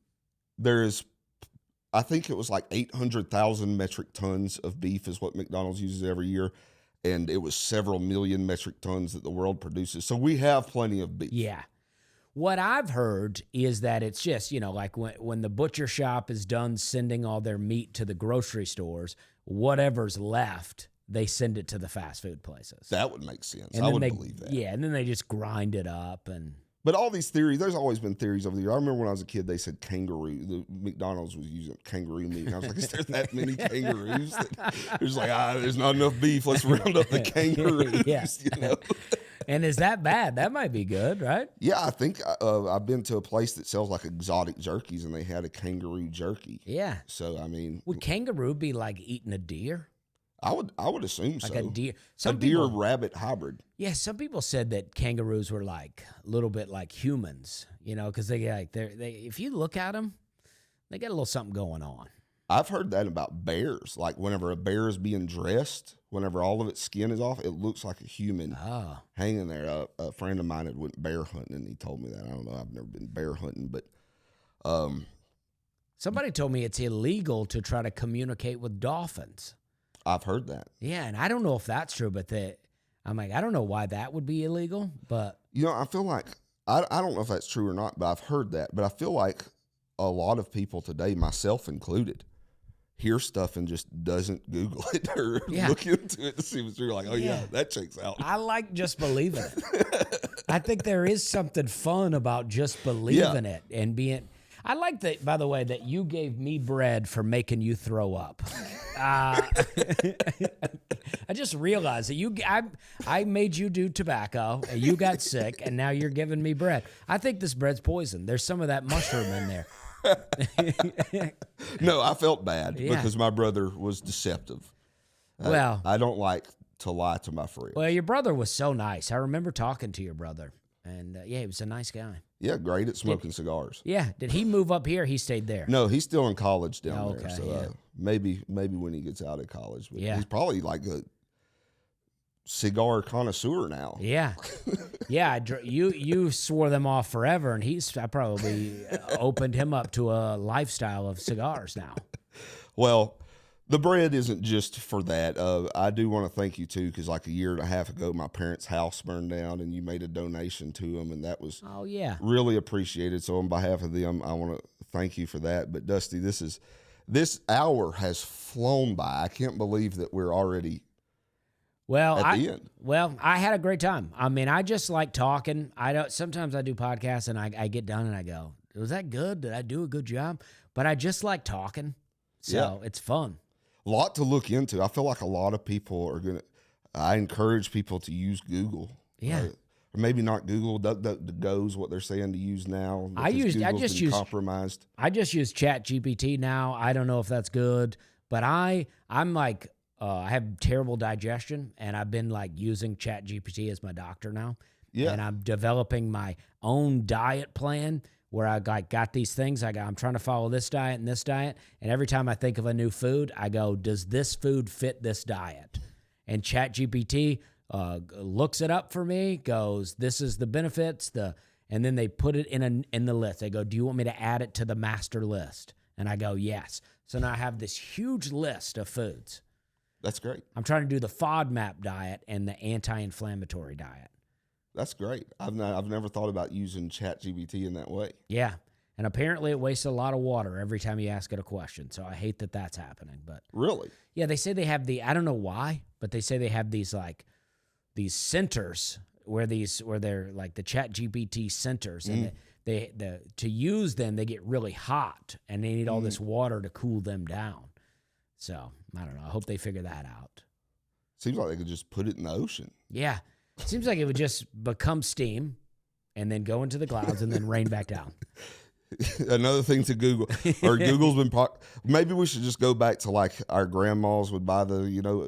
S1: I think it was like 800,000 metric tons of beef is what McDonald's uses every year. And it was several million metric tons that the world produces. So we have plenty of beef.
S2: Yeah. What I've heard is that it's just, like when the butcher shop is done sending all their meat to the grocery stores, whatever's left, they send it to the fast food places.
S1: That would make sense.
S2: And
S1: I would
S2: they,
S1: believe that.
S2: Yeah, and then they just grind it up.
S1: But all these theories, there's always been theories over the years. I remember when I was a kid, they said kangaroo. The McDonald's was using kangaroo meat. And I was like, is there that many kangaroos? It was like, there's not enough beef. Let's round up the kangaroos.
S2: Yeah. And is that bad? That might be good, right?
S1: Yeah, I think I've been to a place that sells like exotic jerkies, and they had a kangaroo jerky.
S2: Yeah.
S1: So, I mean.
S2: Would kangaroo be like eating a deer?
S1: I would assume
S2: like
S1: so.
S2: A deer.
S1: Deer-rabbit hybrid.
S2: Yeah, some people said that kangaroos were like a little bit like humans, because they if you look at them, they got a little something going on.
S1: I've heard that about bears. Like whenever a bear is being dressed, whenever all of its skin is off, it looks like a human hanging there. A friend of mine had went bear hunting, and he told me that. I don't know. I've never been bear hunting, but
S2: somebody told me it's illegal to try to communicate with dolphins.
S1: I've heard that.
S2: Yeah, and I don't know if that's true, but I'm like, I don't know why that would be illegal, but
S1: I feel like I don't know if that's true or not, but I've heard that. But I feel like a lot of people today, myself included, hear stuff and just doesn't Google it or look into it to see what's true. Like, that checks out.
S2: I like just believing it. I think there is something fun about just believing it and being. I like that, by the way, that you gave me bread for making you throw up. I just realized that I made you do tobacco, and you got sick, and now you're giving me bread. I think this bread's poison. There's some of that mushroom in there.
S1: No, I felt bad because my brother was deceptive.
S2: Well,
S1: I don't like to lie to my friends.
S2: Well, your brother was so nice. I remember talking to your brother, and he was a nice guy.
S1: Yeah, great at smoking cigars.
S2: Yeah. Did he move up here? He stayed there.
S1: No, he's still in college down there.
S2: Okay,
S1: So maybe when he gets out of college. But
S2: Yeah.
S1: he's probably like a cigar connoisseur now.
S2: Yeah. Yeah. You swore them off forever, and I probably opened him up to a lifestyle of cigars now.
S1: Well, the bread isn't just for that. I do want to thank you, too, because like a year and a half ago, my parents' house burned down, and you made a donation to them, and that was really appreciated. So on behalf of them, I want to thank you for that. But, Dusty, this hour has flown by. I can't believe that we're already at the end.
S2: Well, I had a great time. I mean, I just like talking. Sometimes I do podcasts, and I get done, and I go, was that good? Did I do a good job? But I just like talking, so it's fun.
S1: A lot to look into. I feel like a lot of people are going to, I encourage people to use Google.
S2: Yeah.
S1: Or maybe not Google, DuckDuckGo's what they're saying to use now.
S2: I just use
S1: compromised.
S2: I just use ChatGPT now. I don't know if that's good, but I'm like, I have terrible digestion, and I've been like using ChatGPT as my doctor now.
S1: Yeah.
S2: And I'm developing my own diet plan where I got these things. I'm trying to follow this diet and this diet. And every time I think of a new food, I go, does this food fit this diet? And ChatGPT looks it up for me, goes, this is the benefits, and then they put it in the list. They go, do you want me to add it to the master list? And I go, yes. So now I have this huge list of foods.
S1: That's great.
S2: I'm trying to do the FODMAP diet and the anti-inflammatory diet.
S1: That's great. I've never thought about using ChatGPT in that way.
S2: Yeah. And apparently it wastes a lot of water every time you ask it a question. So I hate that that's happening. But
S1: really?
S2: Yeah, they say they have I don't know why, but they say they have these centers where they're like the ChatGPT centers. And to use them, they get really hot, and they need all this water to cool them down. So I don't know. I hope they figure that out.
S1: Seems like they could just put it in the ocean.
S2: Yeah. Seems like it would just become steam and then go into the clouds and then rain back down.
S1: Another thing to Google, or Google's been, maybe we should just go back to like our grandmas would buy the,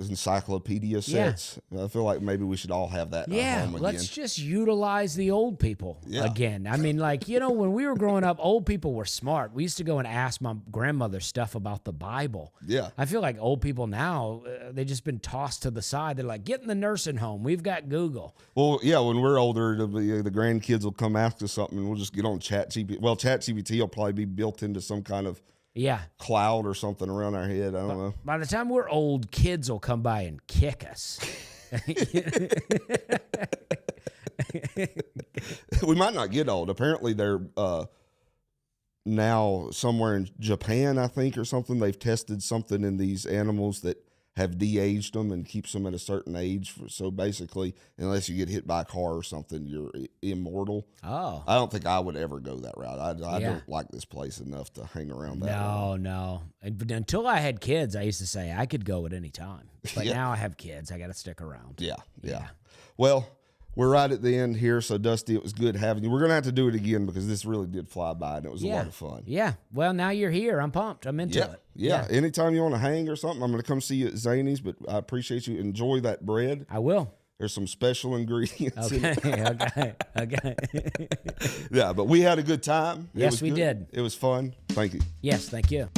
S1: encyclopedia sets. Yeah. I feel like maybe we should all have that.
S2: Yeah,
S1: home again.
S2: Let's just utilize the old people again. I mean, when we were growing up, old people were smart. We used to go and ask my grandmother stuff about the Bible.
S1: Yeah.
S2: I feel like old people now, they've just been tossed to the side. They're like, get in the nursing home. We've got Google.
S1: Well, yeah, when we're older, the grandkids will come ask us something, and we'll just get on ChatGPT. Well, ChatGPT will probably be built into some kind of
S2: Yeah.
S1: cloud or something around our head. I don't know.
S2: By the time we're old, kids will come by and kick us.
S1: We might not get old. Apparently, they're now somewhere in Japan, I think, or something. They've tested something in these animals that have de-aged them and keeps them at a certain age. So basically, unless you get hit by a car or something, you're immortal.
S2: Oh.
S1: I don't think I would ever go that route. I don't like this place enough to hang around that long.
S2: No. But until I had kids, I used to say I could go at any time. But now I have kids. I got to stick around.
S1: Yeah. Well, we're right at the end here, so Dusty, it was good having you. We're going to have to do it again because this really did fly by, and it was a lot of fun.
S2: Yeah. Well, now you're here. I'm pumped. I'm into it.
S1: Yeah. Anytime you want to hang or something, I'm going to come see you at Zany's, but I appreciate you. Enjoy that bread.
S2: I will.
S1: There's some special ingredients in it.
S2: Okay.
S1: Yeah, but we had a good time.
S2: Yes, we did.
S1: It was fun. Thank you.
S2: Yes, thank you.